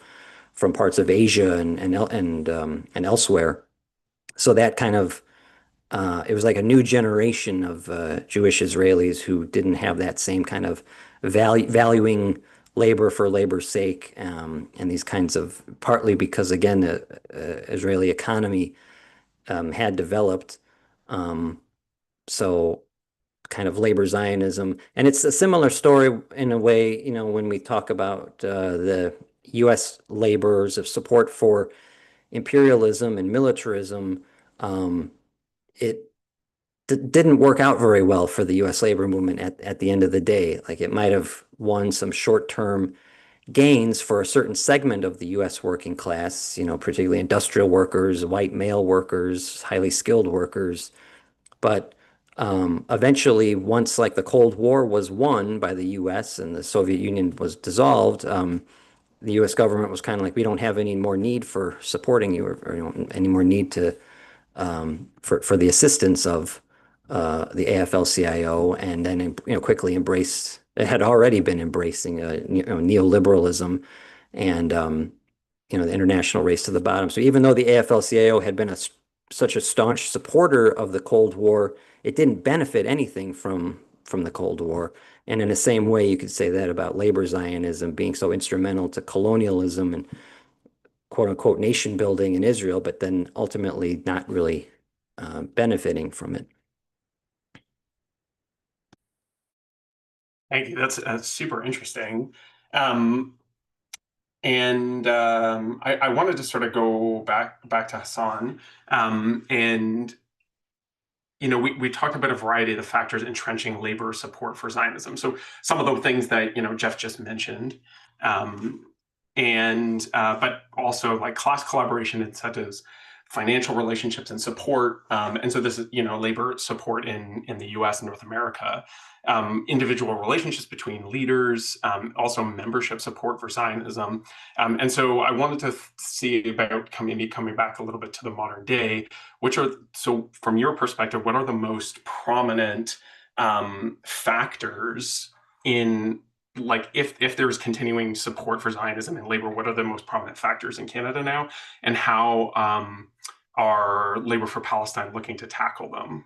parts of Asia and elsewhere. So that kind of it was like a new generation of Jewish Israelis who didn't have that same kind of valuing labor for labor's sake, and these kinds of, partly because again the Israeli economy had developed, so kind of labor Zionism. And it's a similar story in a way, when we talk about the U.S. laborers of support for imperialism and militarism. It didn't work out very well for the U.S. labor movement at the end of the day. Like, it might have won some short-term gains for a certain segment of the U.S. working class, particularly industrial workers, white male workers, highly skilled workers. But eventually, once like the Cold War was won by the U.S. and the Soviet Union was dissolved, the U.S. government was kind of like, we don't have any more need for supporting you, or any more need to for the assistance of the AFL-CIO, and then quickly embraced. It had already been embracing neoliberalism and the international race to the bottom. So even though the AFL-CIO had been such a staunch supporter of the Cold War, it didn't benefit anything from the Cold War. And in the same way, you could say that about labor Zionism being so instrumental to colonialism and quote unquote nation building in Israel, but then ultimately not really benefiting from it. Thank you. That's super interesting. I wanted to sort of go back to Hassan, and we talked about a variety of the factors entrenching labor support for Zionism. So some of the things that Jeff just mentioned, but also like class collaboration incentives, financial relationships and support, and so this is labor support in the U.S. and North America, individual relationships between leaders, also membership support for Zionism, and so I wanted to see about coming back a little bit to the modern day. So from your perspective, what are the most prominent factors in, like, if there's continuing support for Zionism and labor, what are the most prominent factors in Canada now, and how are Labor for Palestine looking to tackle them?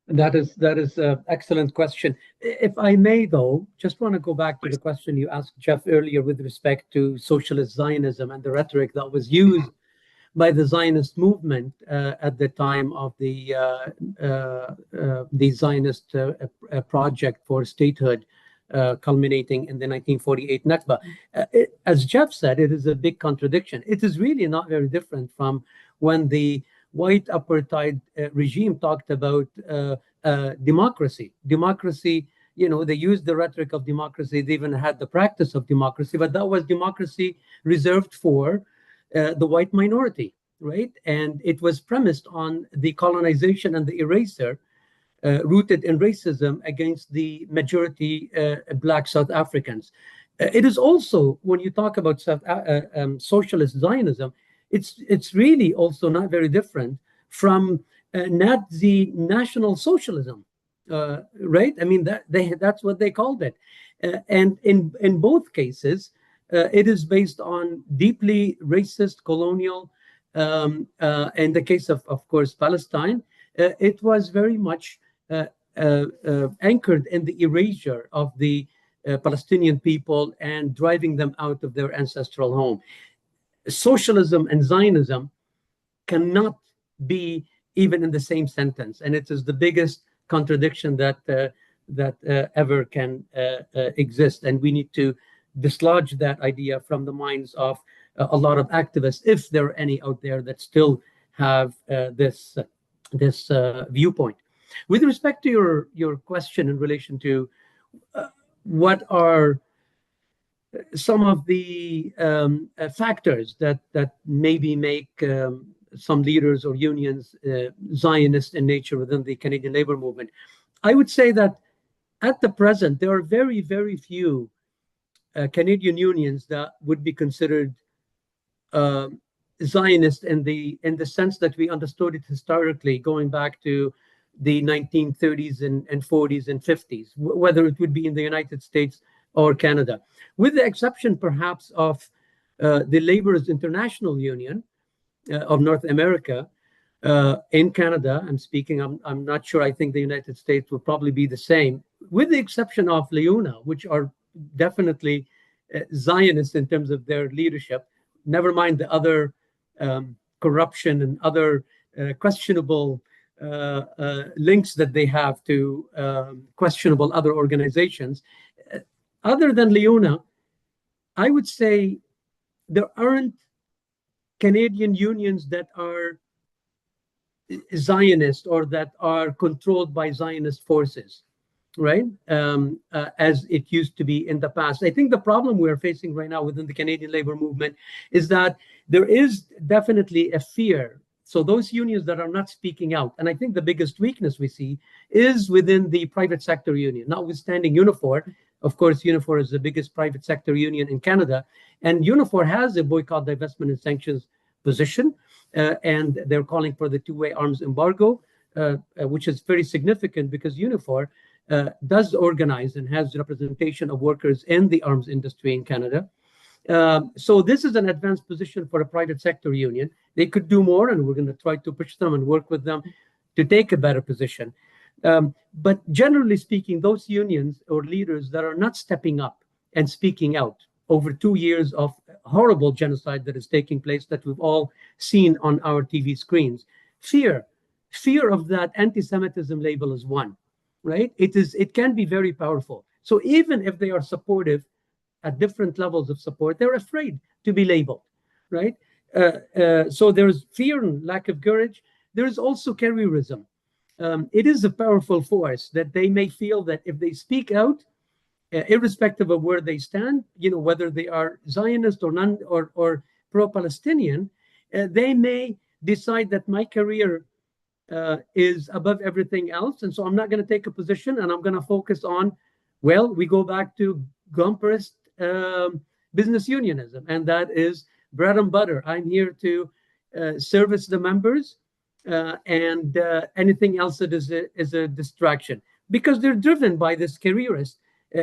That is an excellent question. If I may, though, just want to go back to the question you asked Jeff earlier with respect to socialist Zionism and the rhetoric that was used by the Zionist movement at the time of the Zionist project for statehood, culminating in the 1948 Nakba. As Jeff said, it is a big contradiction. It is really not very different from when the white apartheid regime talked about democracy. Democracy, they used the rhetoric of democracy. They even had the practice of democracy, but that was democracy reserved for the white minority, right? And it was premised on the colonization and the erasure rooted in racism against the majority Black South Africans. It is also, when you talk about socialist Zionism, it's really also not very different from Nazi National Socialism, right? I mean, that's what they called it. And in both cases, it is based on deeply racist colonial. In the case of course, Palestine, it was very much anchored in the erasure of the Palestinian people and driving them out of their ancestral home. Socialism and Zionism cannot be even in the same sentence, and it is the biggest contradiction that ever can exist. And we need to dislodge that idea from the minds of a lot of activists, if there are any out there that still have this viewpoint. With respect to your question in relation to what are some of the factors that maybe make some leaders or unions Zionist in nature within the Canadian labor movement, I would say that at the present, there are very, very few Canadian unions that would be considered Zionist in the sense that we understood it historically, going back to the 1930s and 40s and 50s, whether it would be in the United States or Canada, with the exception perhaps of the Laborers International Union of North America. In Canada, I'm not sure, I think the United States will probably be the same, with the exception of LEUNA, which are definitely Zionist in terms of their leadership, never mind the other corruption and other questionable links that they have to questionable other organizations. Other than LEUNA, I would say there aren't Canadian unions that are Zionist or that are controlled by Zionist forces, right? As it used to be in the past. I think the problem we're facing right now within the Canadian labor movement is that there is definitely a fear. So those unions that are not speaking out, and I think the biggest weakness we see is within the private sector union, notwithstanding Unifor. Of course, Unifor is the biggest private sector union in Canada, and Unifor has a boycott, divestment, and sanctions position, and they're calling for the two-way arms embargo, which is very significant because Unifor does organize and has representation of workers in the arms industry in Canada. So this is an advanced position for a private sector union. They could do more, and we're going to try to push them and work with them to take a better position. But generally speaking, those unions or leaders that are not stepping up and speaking out over 2 years of horrible genocide that is taking place, that we've all seen on our TV screens, fear of that anti-Semitism label is one, right? It can be very powerful. So even if they are supportive at different levels of support, they're afraid to be labeled, right? So there's fear and lack of courage. There's also careerism. It is a powerful force that they may feel that if they speak out, irrespective of where they stand, whether they are Zionist or non or pro-Palestinian, they may decide that my career is above everything else, and so I'm not going to take a position, and I'm going to focus on, well, we go back to Gumperist business unionism, and that is bread and butter. I'm here to service the members, and anything else that is a distraction, because they're driven by this careerist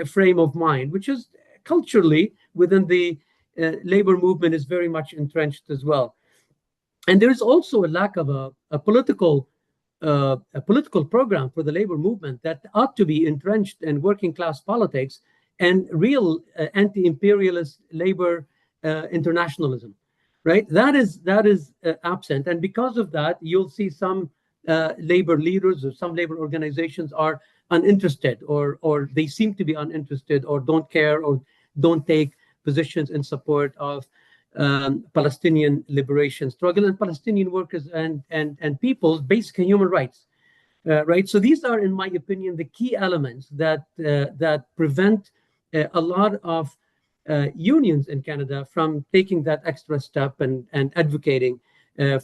frame of mind, which is culturally within the labor movement is very much entrenched as well. And there's also a lack of a political program for the labor movement that ought to be entrenched in working class politics and real anti-imperialist labor internationalism, right? That is absent, and because of that, you'll see some labor leaders or some labor organizations are uninterested, or they seem to be uninterested, or don't care, or don't take positions in support of Palestinian liberation struggle and Palestinian workers and people's basic human rights, right? So these are, in my opinion, the key elements that prevent a lot of unions in Canada from taking that extra step and advocating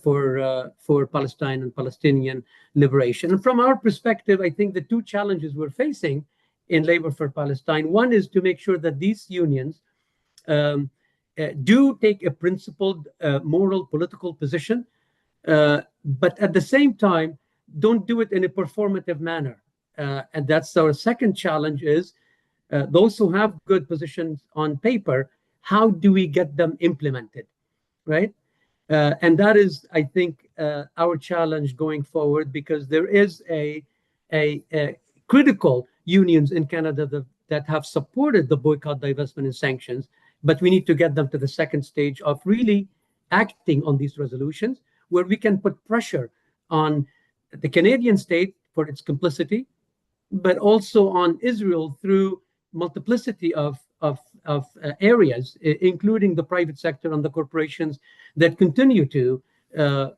for Palestine and Palestinian liberation. And from our perspective, I think the two challenges we're facing in Labor for Palestine, one is to make sure that these unions do take a principled, moral, political position, but at the same time, don't do it in a performative manner. And that's our second challenge is those who have good positions on paper how do we get them implemented, right? And that is, I think, our challenge going forward, because there is a critical unions in Canada that have supported the boycott, divestment, and sanctions, but we need to get them to the second stage of really acting on these resolutions, where we can put pressure on the Canadian state for its complicity, but also on Israel through multiplicity of areas, including the private sector and the corporations that continue to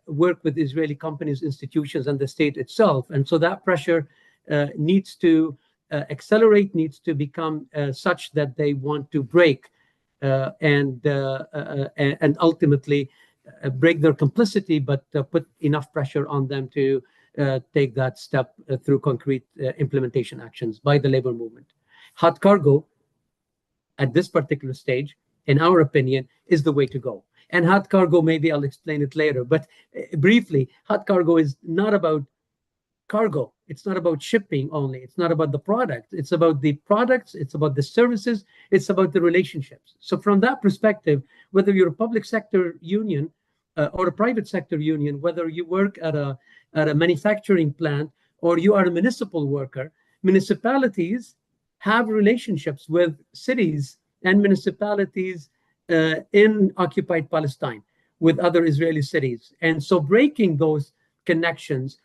work with Israeli companies, institutions, and the state itself. And so that pressure needs to accelerate, needs to become such that they want to break and ultimately break their complicity, but put enough pressure on them to take that step through concrete implementation actions by the labor movement. Hot cargo, at this particular stage, in our opinion, is the way to go. And hot cargo, maybe I'll explain it later, but briefly, hot cargo is not about cargo. It's not about shipping only. It's not about the product. It's about the products. It's about the services. It's about the relationships. So from that perspective, whether you're a public sector union or a private sector union, whether you work at a manufacturing plant or you are a municipal worker, municipalities have relationships with cities and municipalities in occupied Palestine with other Israeli cities. And so breaking those connections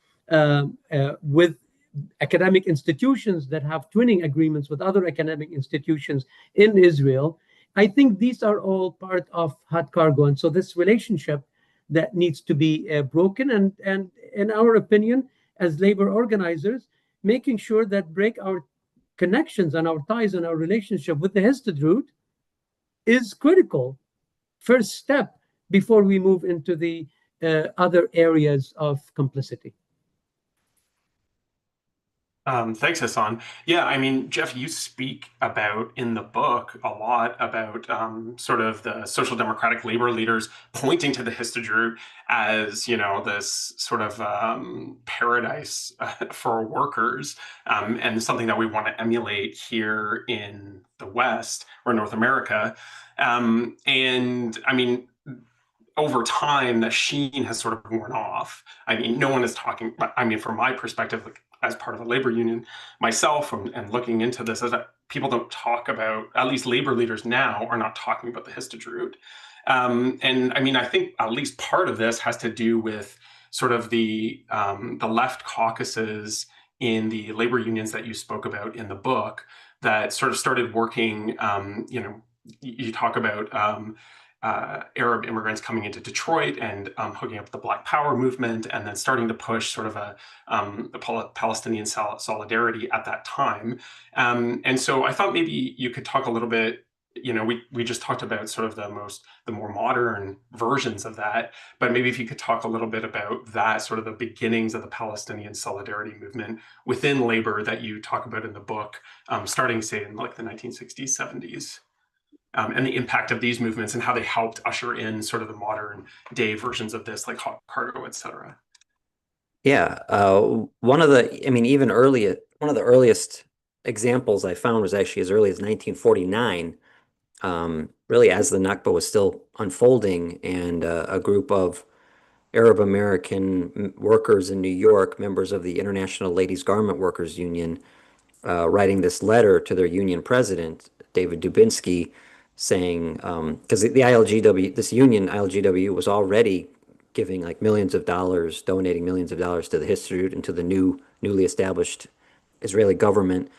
with academic institutions that have twinning agreements with other academic institutions in Israel, I think these are all part of hot cargo. And so this relationship that needs to be broken, and in our opinion, as labor organizers, making sure that break our connections and our ties and our relationship with the Histadrut is critical first step before we move into the other areas of complicity. Thanks, Hassan. Yeah, I mean, Jeff, you speak about in the book a lot about sort of the social democratic labor leaders pointing to the Histadrut as, you know, this sort of paradise for workers, and something that we want to emulate here in the West or North America. And I mean, over time, the sheen has sort of worn off. I mean, no one is talking, I mean, from my perspective, like, as part of a labor union myself and looking into this, is that people don't talk about, at least labor leaders now are not talking about the Histadrut. And I mean, I think at least part of this has to do with sort of the left caucuses in the labor unions that you spoke about in the book that sort of started working, you know, you talk about Arab immigrants coming into Detroit and hooking up the Black Power movement, and then starting to push sort of a Palestinian solidarity at that time. And so I thought maybe you could talk a little bit. You know, we just talked about sort of the more modern versions of that, but maybe if you could talk a little bit about that, sort of the beginnings of the Palestinian solidarity movement within labor that you talk about in the book, starting, say, in like the 1960s, 70s. And the impact of these movements and how they helped usher in sort of the modern day versions of this, like hot cargo, et cetera. Yeah, one of the, I mean, even earlier, one of the earliest examples I found was actually as early as 1949, really as the Nakba was still unfolding, and a group of Arab American workers in New York, members of the International Ladies Garment Workers Union, writing this letter to their union president, David Dubinsky, saying, because the ILGW, this union, ILGW, was already giving like millions of dollars, donating millions of dollars to the Histadrut and to the newly established Israeli government.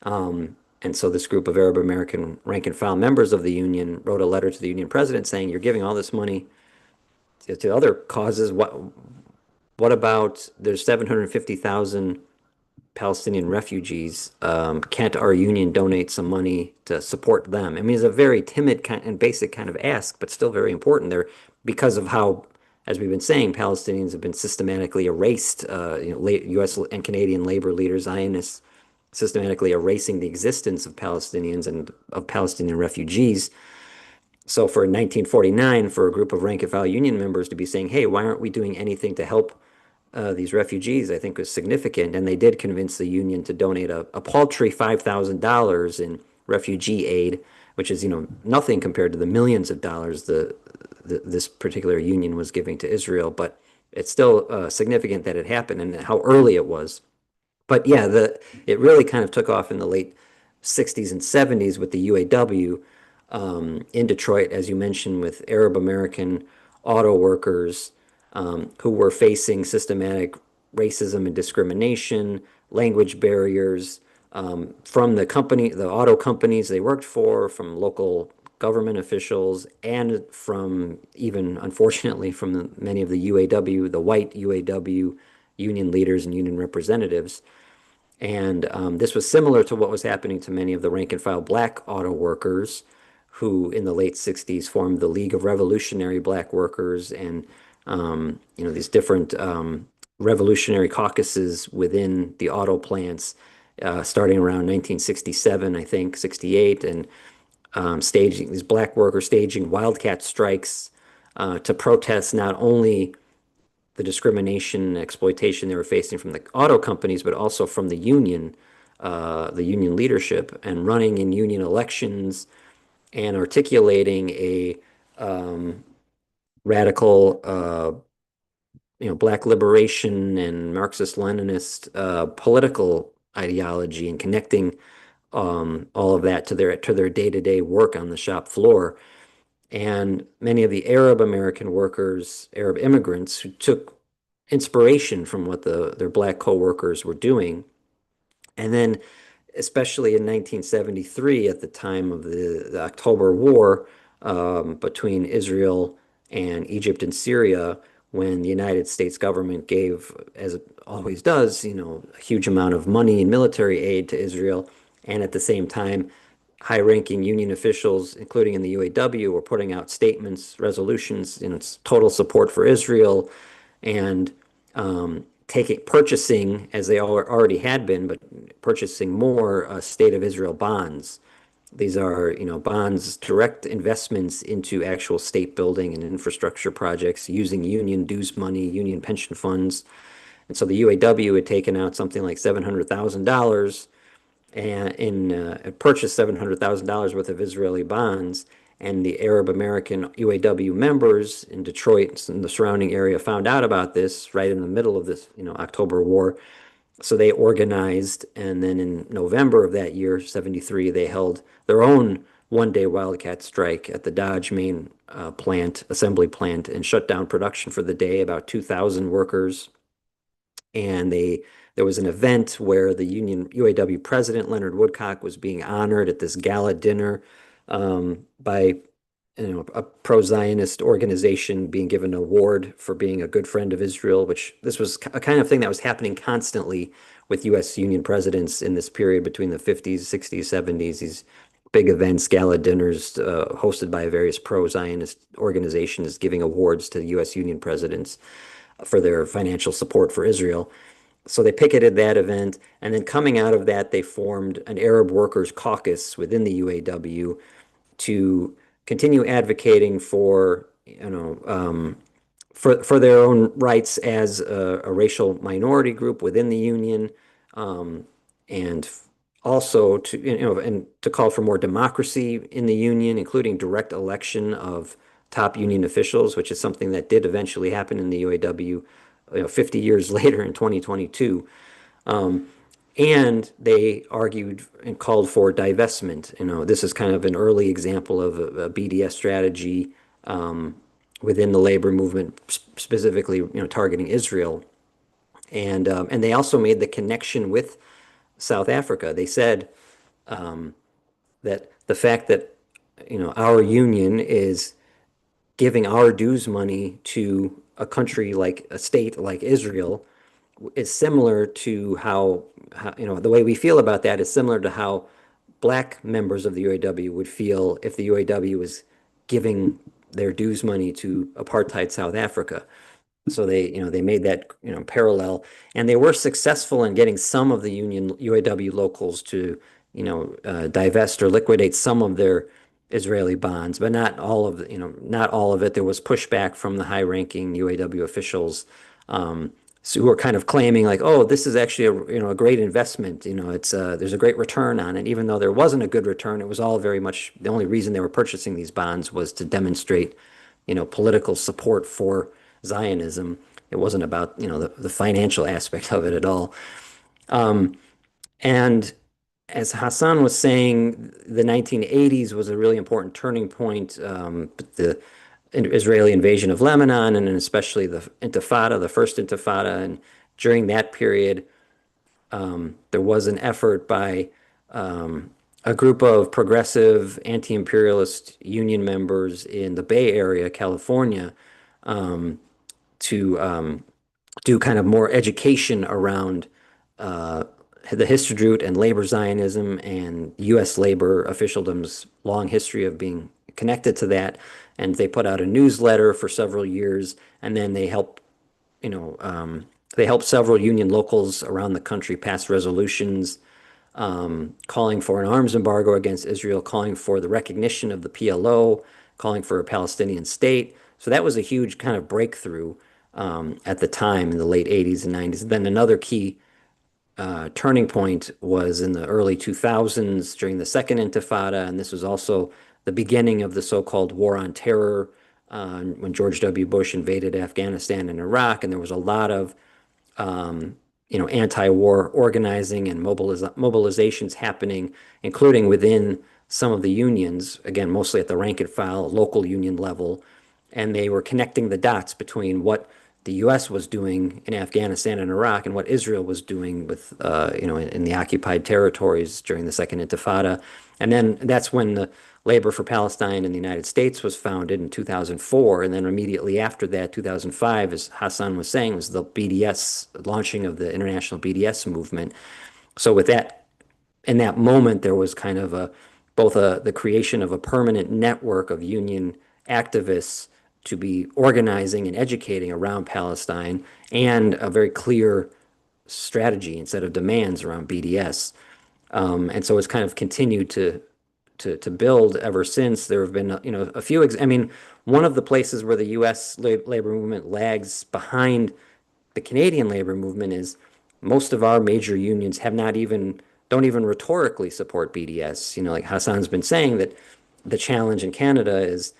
And so this group of Arab American rank and file members of the union wrote a letter to the union president saying, you're giving all this money to other causes. What about there's 750,000 Palestinian refugees? Can't our union donate some money to support them? I mean, it's a very timid and basic kind of ask, but still very important there because of how, as we've been saying, Palestinians have been systematically erased. You know, U.S. and Canadian labor leaders, Zionists, systematically erasing the existence of Palestinians and of Palestinian refugees. So for 1949, for a group of rank and file union members to be saying, hey, why aren't we doing anything to help these refugees, I think was significant. And they did convince the union to donate a paltry $5,000 in refugee aid, which is, nothing compared to the millions of dollars this particular union was giving to Israel. But it's still significant that it happened and how early it was. But yeah, it really kind of took off in the late 60s and 70s with the UAW in Detroit, as you mentioned, with Arab American auto workers who were facing systematic racism and discrimination, language barriers from the auto companies they worked for, from local government officials, and from even, unfortunately, from many of the UAW, the white UAW union leaders and union representatives. And this was similar to what was happening to many of the rank and file black auto workers who in the late 60s formed the League of Revolutionary Black Workers and these different revolutionary caucuses within the auto plants starting around 1967, I think, 68, and staging these black workers staging wildcat strikes to protest not only the discrimination and exploitation they were facing from the auto companies, but also from the union leadership, and running in union elections and articulating a radical, black liberation and Marxist-Leninist political ideology, and connecting all of that to their day-to-day work on the shop floor. And many of the Arab American workers, Arab immigrants, who took inspiration from what their black co-workers were doing. And then, especially in 1973, at the time of the October War between Israel and Egypt and Syria, when the United States government gave, as it always does, a huge amount of money and military aid to Israel, and at the same time, high-ranking union officials, including in the UAW, were putting out statements, resolutions in its total support for Israel, and purchasing, as they already had been, but purchasing more State of Israel bonds. These are, bonds, direct investments into actual state building and infrastructure projects using union dues money, union pension funds. And so the UAW had taken out something like $700,000 and purchased $700,000 worth of Israeli bonds. And the Arab American UAW members in Detroit and the surrounding area found out about this right in the middle of this, October War. So they organized, and then in November of that year, 73, they held their own one-day wildcat strike at the Dodge main assembly plant, and shut down production for the day, about 2,000 workers. And there was an event where the union UAW president, Leonard Woodcock, was being honored at this gala dinner by a pro-Zionist organization, being given an award for being a good friend of Israel, which this was a kind of thing that was happening constantly with U.S. union presidents in this period between the 50s, 60s, 70s, these big events, gala dinners hosted by various pro-Zionist organizations giving awards to U.S. union presidents for their financial support for Israel. So they picketed that event, and then coming out of that, they formed an Arab Workers Caucus within the UAW to continue advocating for, for their own rights as a racial minority group within the union, and also to call for more democracy in the union, including direct election of top union officials, which is something that did eventually happen in the UAW, 50 years later in 2022. And they argued and called for divestment. This is kind of an early example of a BDS strategy within the labor movement, specifically, targeting Israel. And they also made the connection with South Africa. They said that the fact that, our union is giving our dues money to a state like Israel is similar to how the way we feel about that is similar to how black members of the UAW would feel if the UAW was giving their dues money to apartheid South Africa. So they made that, parallel, and they were successful in getting some of the union UAW locals to, divest or liquidate some of their Israeli bonds, but not all of not all of it. There was pushback from the high-ranking UAW officials, who are kind of claiming like, oh, this is actually a great investment. It's there's a great return on it, even though there wasn't a good return. It was all very much the only reason they were purchasing these bonds was to demonstrate, political support for Zionism. It wasn't about the financial aspect of it at all. And as Hassan was saying, the 1980s was a really important turning point. The Israeli invasion of Lebanon, and especially the Intifada, the first Intifada. And during that period, there was an effort by a group of progressive anti-imperialist union members in the Bay Area, California, to do kind of more education around the Histadrut and labor Zionism and U.S. labor officialdom's long history of being connected to that. And they put out a newsletter for several years, and then they helped several union locals around the country pass resolutions calling for an arms embargo against Israel, calling for the recognition of the PLO, calling for a Palestinian state. So that was a huge kind of breakthrough at the time in the late 80s and 90s. Then another key turning point was in the early 2000s during the Second Intifada, and this was also the beginning of the so-called War on Terror when George W. Bush invaded Afghanistan and Iraq, and there was a lot of anti-war organizing and mobilizations happening, including within some of the unions, again, mostly at the rank and file, local union level. And they were connecting the dots between what the U.S. was doing in Afghanistan and Iraq and what Israel was doing with, in the occupied territories during the Second Intifada. And then that's when the Labor for Palestine in the United States was founded in 2004. And then immediately after that, 2005, as Hassan was saying, was the BDS, launching of the international BDS movement. So with that, in that moment, there was kind of the creation of a permanent network of union activists to be organizing and educating around Palestine, and a very clear strategy instead of demands around BDS. And so it's kind of continued to build ever since. There have been, a few, one of the places where the U.S. labor movement lags behind the Canadian labor movement is most of our major unions don't even rhetorically support BDS. Like Hassan's been saying, that the challenge in Canada is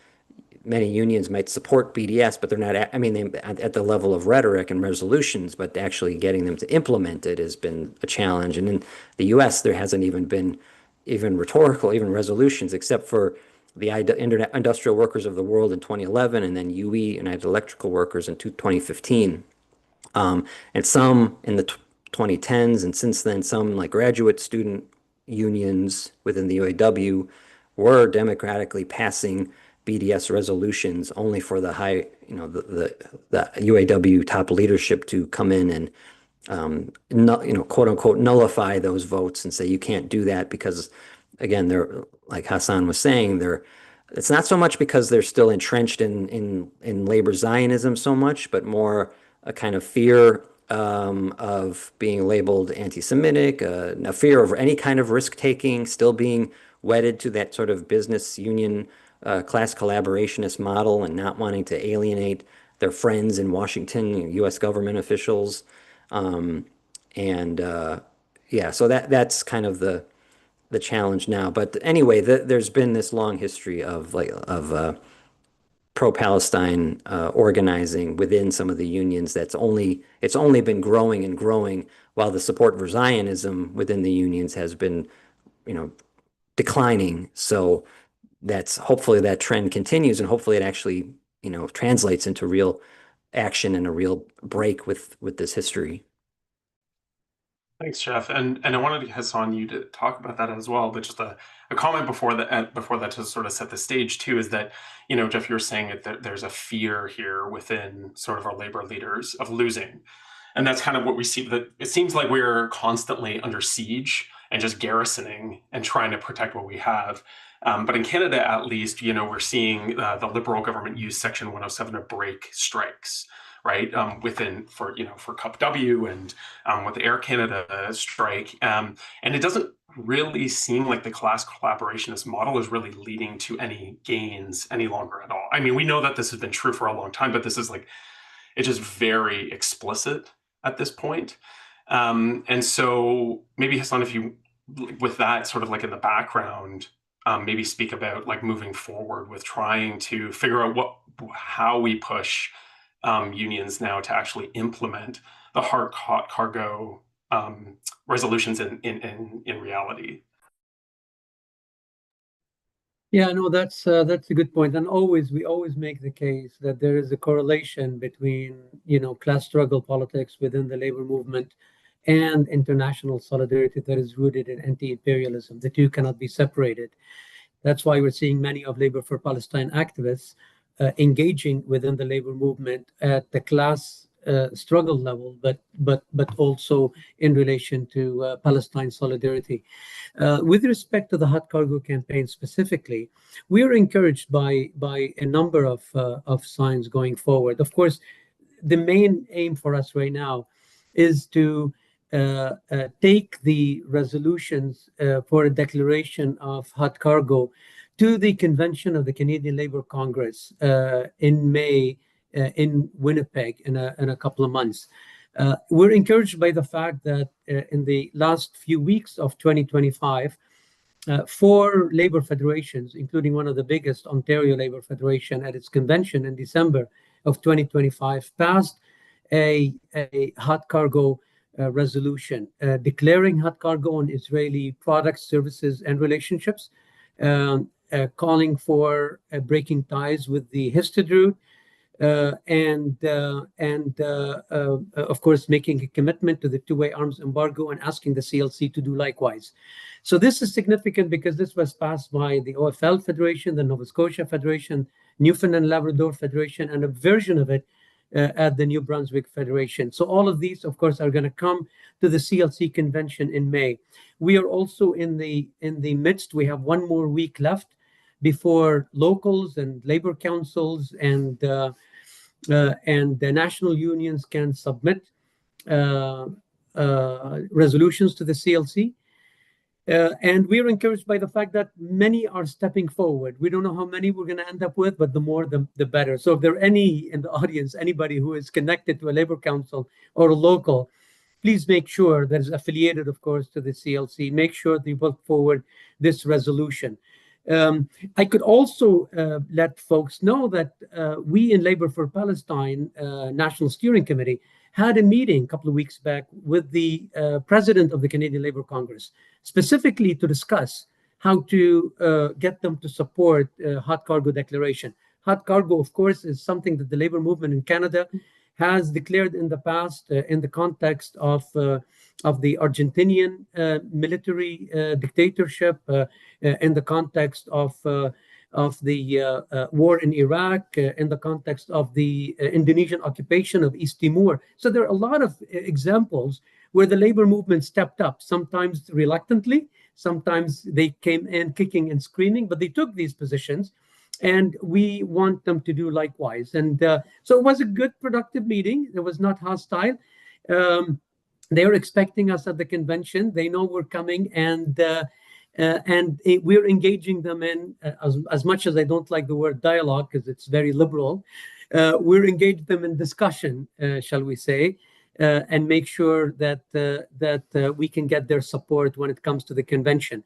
many unions might support BDS, but they're not, at the level of rhetoric and resolutions, but actually getting them to implement it has been a challenge. And in the US, there hasn't even been even rhetorical, even resolutions, except for the Industrial Workers of the World in 2011, and then UE, United Electrical Workers, in 2015. And some in the 2010s, and since then, some like graduate student unions within the UAW were democratically passing BDS resolutions only for the high, the UAW top leadership to come in and, quote unquote, nullify those votes and say you can't do that because, again, they're, like Hassan was saying, it's not so much because they're still entrenched in labor Zionism so much, but more a kind of fear of being labeled anti-Semitic, a fear of any kind of risk-taking, still being wedded to that sort of business union class collaborationist model and not wanting to alienate their friends in Washington, U.S. government officials. So that's kind of the challenge now. But anyway, there's been this long history of pro-Palestine organizing within some of the unions. It's only been growing and growing, while the support for Zionism within the unions has been, declining. So that's hopefully that trend continues, and hopefully it actually, translates into real action and a real break with this history. Thanks, Jeff. And I wanted to Hassan you to talk about that as well. But just a comment before that to sort of set the stage too is that, Jeff, you were saying that there's a fear here within sort of our labor leaders of losing. And that's kind of what we see, that it seems like we're constantly under siege and just garrisoning and trying to protect what we have. But in Canada, at least, we're seeing the Liberal government use Section 107 to break strikes, right? For Cup W and with the Air Canada strike. And it doesn't really seem like the class collaborationist model is really leading to any gains any longer at all. I mean, we know that this has been true for a long time, but this is it's just very explicit at this point. And so maybe Hassan, if you, with that sort of like in the background, maybe speak about like moving forward with trying to figure out how we push unions now to actually implement the hard cargo resolutions in reality. Yeah, no, that's a good point. And we always make the case that there is a correlation between, class struggle politics within the labor movement and international solidarity that is rooted in anti-imperialism. The two cannot be separated. That's why we're seeing many of Labor for Palestine activists engaging within the labor movement at the class struggle level, but also in relation to Palestine solidarity. With respect to the hot cargo campaign specifically, we are encouraged by a number of signs going forward. Of course, the main aim for us right now is to take the resolutions for a declaration of hot cargo to the convention of the Canadian Labour Congress in May in Winnipeg in a couple of months. We're encouraged by the fact that in the last few weeks of 2025, four labor federations, including one of the biggest, Ontario Labor Federation, at its convention in December of 2025, passed a hot cargo resolution declaring hot cargo on Israeli products, services, and relationships, calling for breaking ties with the Histadrut, and of course making a commitment to the two-way arms embargo and asking the CLC to do likewise. So this is significant because this was passed by the OFL Federation, the Nova Scotia Federation, Newfoundland and Labrador Federation, and a version of it at the New Brunswick Federation. So all of these, of course, are going to come to the CLC convention in May. We are also in the midst. We have one more week left before locals and labor councils and the national unions can submit resolutions to the CLC. And we're encouraged by the fact that many are stepping forward. We don't know how many we're going to end up with, but the more, the better. So if there are any in the audience, anybody who is connected to a labor council or a local, please make sure that is affiliated, of course, to the CLC. Make sure they put forward this resolution. I could also let folks know that we in Labor for Palestine National Steering Committee had a meeting a couple of weeks back with the president of the Canadian Labour Congress, specifically to discuss how to get them to support hot cargo declaration. Hot cargo, of course, is something that the labor movement in Canada has declared in the past in the context of the Argentinian military dictatorship, in the context of the war in Iraq, in the context of the Indonesian occupation of East Timor. So there are a lot of examples where the labor movement stepped up, sometimes reluctantly, sometimes they came in kicking and screaming, but they took these positions. And we want them to do likewise. And so it was a good, productive meeting. It was not hostile. They're expecting us at the convention. They know we're coming, and we're engaging them in, as much as I don't like the word dialogue because it's very liberal, we're engaging them in discussion, shall we say, and make sure that we can get their support when it comes to the convention.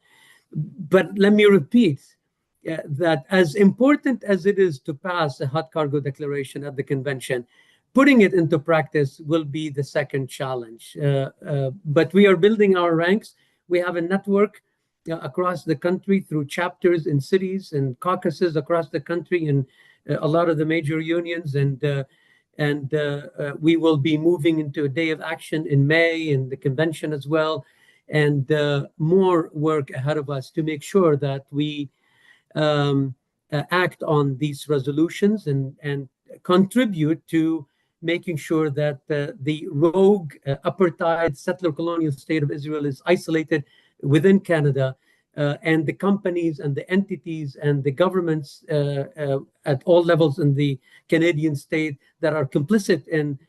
But let me repeat, that as important as it is to pass a hot cargo declaration at the convention, putting it into practice will be the second challenge. But we are building our ranks. We have a network across the country through chapters in cities and caucuses across the country in a lot of the major unions. And we will be moving into a day of action in May and the convention as well. And more work ahead of us to make sure that we act on these resolutions and contribute to making sure that the rogue apartheid settler colonial state of Israel is isolated within Canada, and the companies and the entities and the governments at all levels in the Canadian state that are complicit in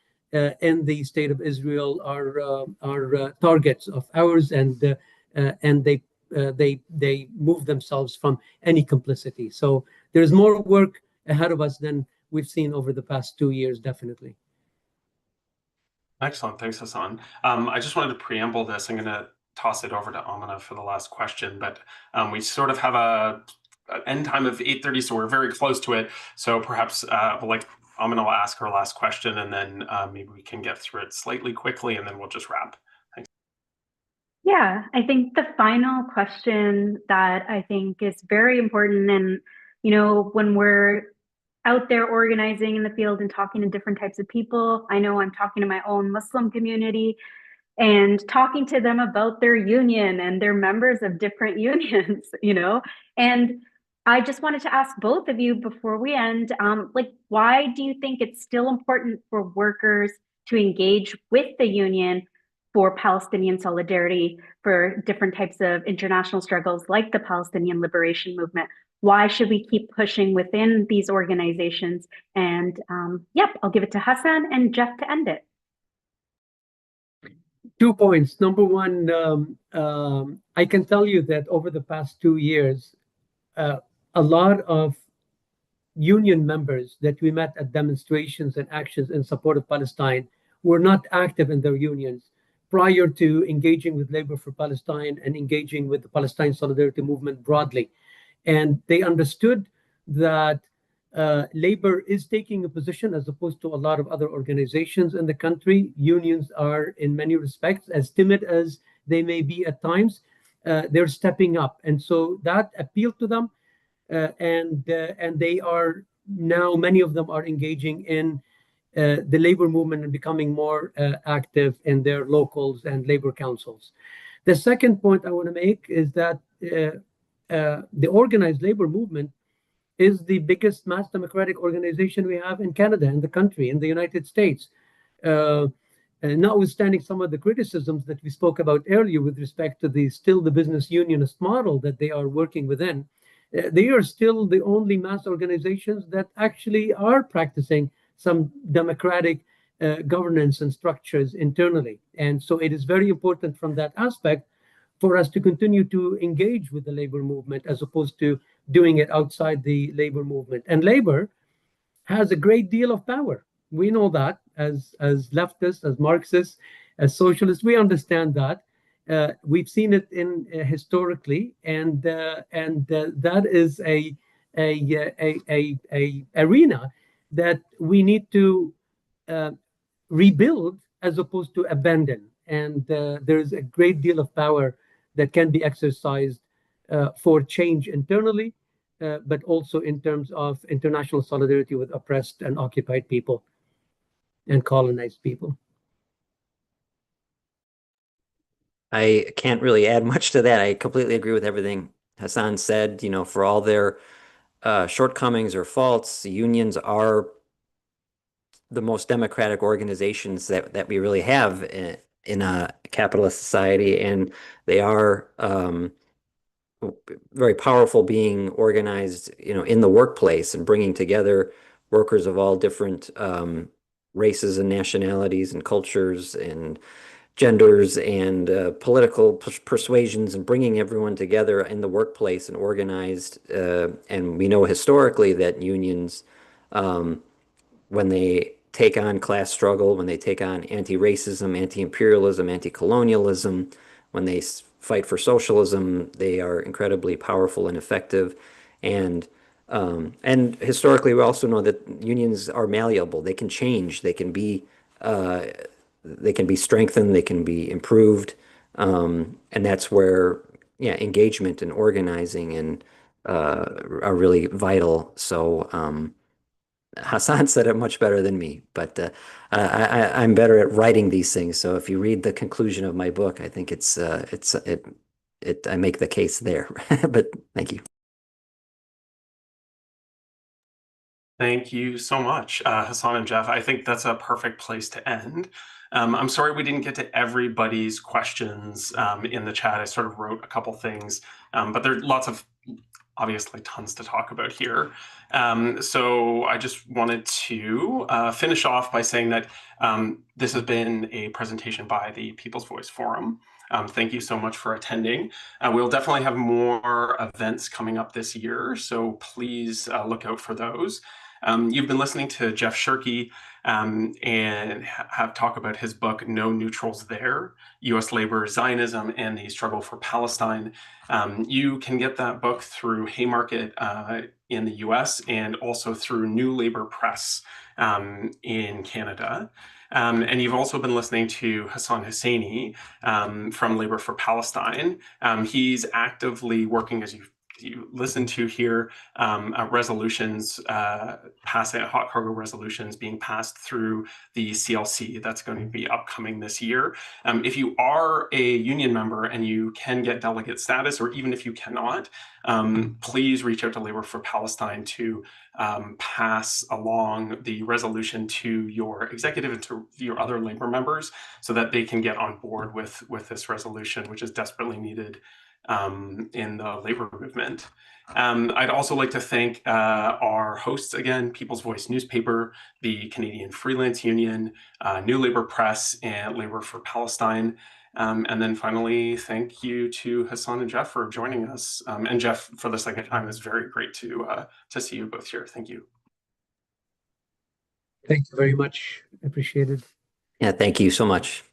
the state of Israel are targets of ours, and they move themselves from any complicity. So there's more work ahead of us than we've seen over the past 2 years, definitely. Excellent. Thanks, Hassan. I just wanted to preamble this. I'm going to toss it over to Amina for the last question, but we sort of have an end time of 8:30, so we're very close to it. So perhaps Amina will ask her last question, and then maybe we can get through it slightly quickly, and then we'll just wrap. Thanks. Yeah, I think the final question that I think is very important, and when we're out there organizing in the field and talking to different types of people, I know I'm talking to my own Muslim community and talking to them about their union and their members of different unions, And I just wanted to ask both of you before we end, why do you think it's still important for workers to engage with the union for Palestinian solidarity, for different types of international struggles like the Palestinian Liberation Movement? Why should we keep pushing within these organizations? And I'll give it to Hassan and Jeff to end it. 2 points. Number one, I can tell you that over the past 2 years, a lot of union members that we met at demonstrations and actions in support of Palestine were not active in their unions prior to engaging with Labor for Palestine and engaging with the Palestine Solidarity Movement broadly. And they understood that labor is taking a position as opposed to a lot of other organizations in the country. Unions are, in many respects, as timid as they may be at times, they're stepping up. And so that appealed to them. And they are now, many of them are engaging in the labor movement and becoming more active in their locals and labor councils. The second point I want to make is that the organized labor movement is the biggest mass democratic organization we have in Canada, in the country, in the United States. Notwithstanding some of the criticisms that we spoke about earlier with respect to the business unionist model that they are working within, they are still the only mass organizations that actually are practicing some democratic governance and structures internally. And so it is very important from that aspect for us to continue to engage with the labor movement as opposed to doing it outside the labor movement. And labor has a great deal of power. We know that as leftists, as Marxists, as socialists, we understand that. We've seen it in historically, and that is a arena that we need to rebuild as opposed to abandon. And there's a great deal of power that can be exercised for change internally, but also in terms of international solidarity with oppressed and occupied people and colonized people. I can't really add much to that. I completely agree with everything Hassan said. For all their shortcomings or faults, unions are the most democratic organizations that we really have in a capitalist society, and they are very powerful being organized, in the workplace and bringing together workers of all different races and nationalities and cultures and genders and political persuasions, and bringing everyone together in the workplace and organized. And we know historically that unions, when they take on class struggle, when they take on anti-racism, anti-imperialism, anti-colonialism, when they fight for socialism, they are incredibly powerful and effective. And historically, we also know that unions are malleable. They can change. They can be strengthened. They can be improved. And that's where, engagement and organizing and are really vital. So Hassan said it much better than me, but I'm better at writing these things. So if you read the conclusion of my book, I think I make the case there. But thank you. Thank you so much, Hassan and Jeff. I think that's a perfect place to end. I'm sorry we didn't get to everybody's questions in the chat. I sort of wrote a couple things, but there are lots of, obviously, tons to talk about here. So I just wanted to finish off by saying that this has been a presentation by the People's Voice Forum. Thank you so much for attending. We'll definitely have more events coming up this year, so please look out for those. You've been listening to Jeff Schuhrke and have talk about his book, No Neutrals There, U.S. Labor, Zionism, and the Struggle for Palestine. You can get that book through Haymarket in the U.S. and also through New Labor Press in Canada. And you've also been listening to Hassan Husseini from Labor for Palestine. He's actively working, as you listen to here, resolutions, passing hot cargo resolutions being passed through the CLC. That's going to be upcoming this year. If you are a union member and you can get delegate status, or even if you cannot, please reach out to Labor for Palestine to pass along the resolution to your executive and to your other labor members so that they can get on board with this resolution, which is desperately needed in the labor movement. I'd also like to thank our hosts again, People's Voice Newspaper, the Canadian Freelance Union, New Labor Press, and Labor for Palestine. And then finally, thank you to Hassan and Jeff for joining us. And Jeff, for the second time, it's very great to see you both here. Thank you. Thank you very much. Appreciate it. Yeah, thank you so much.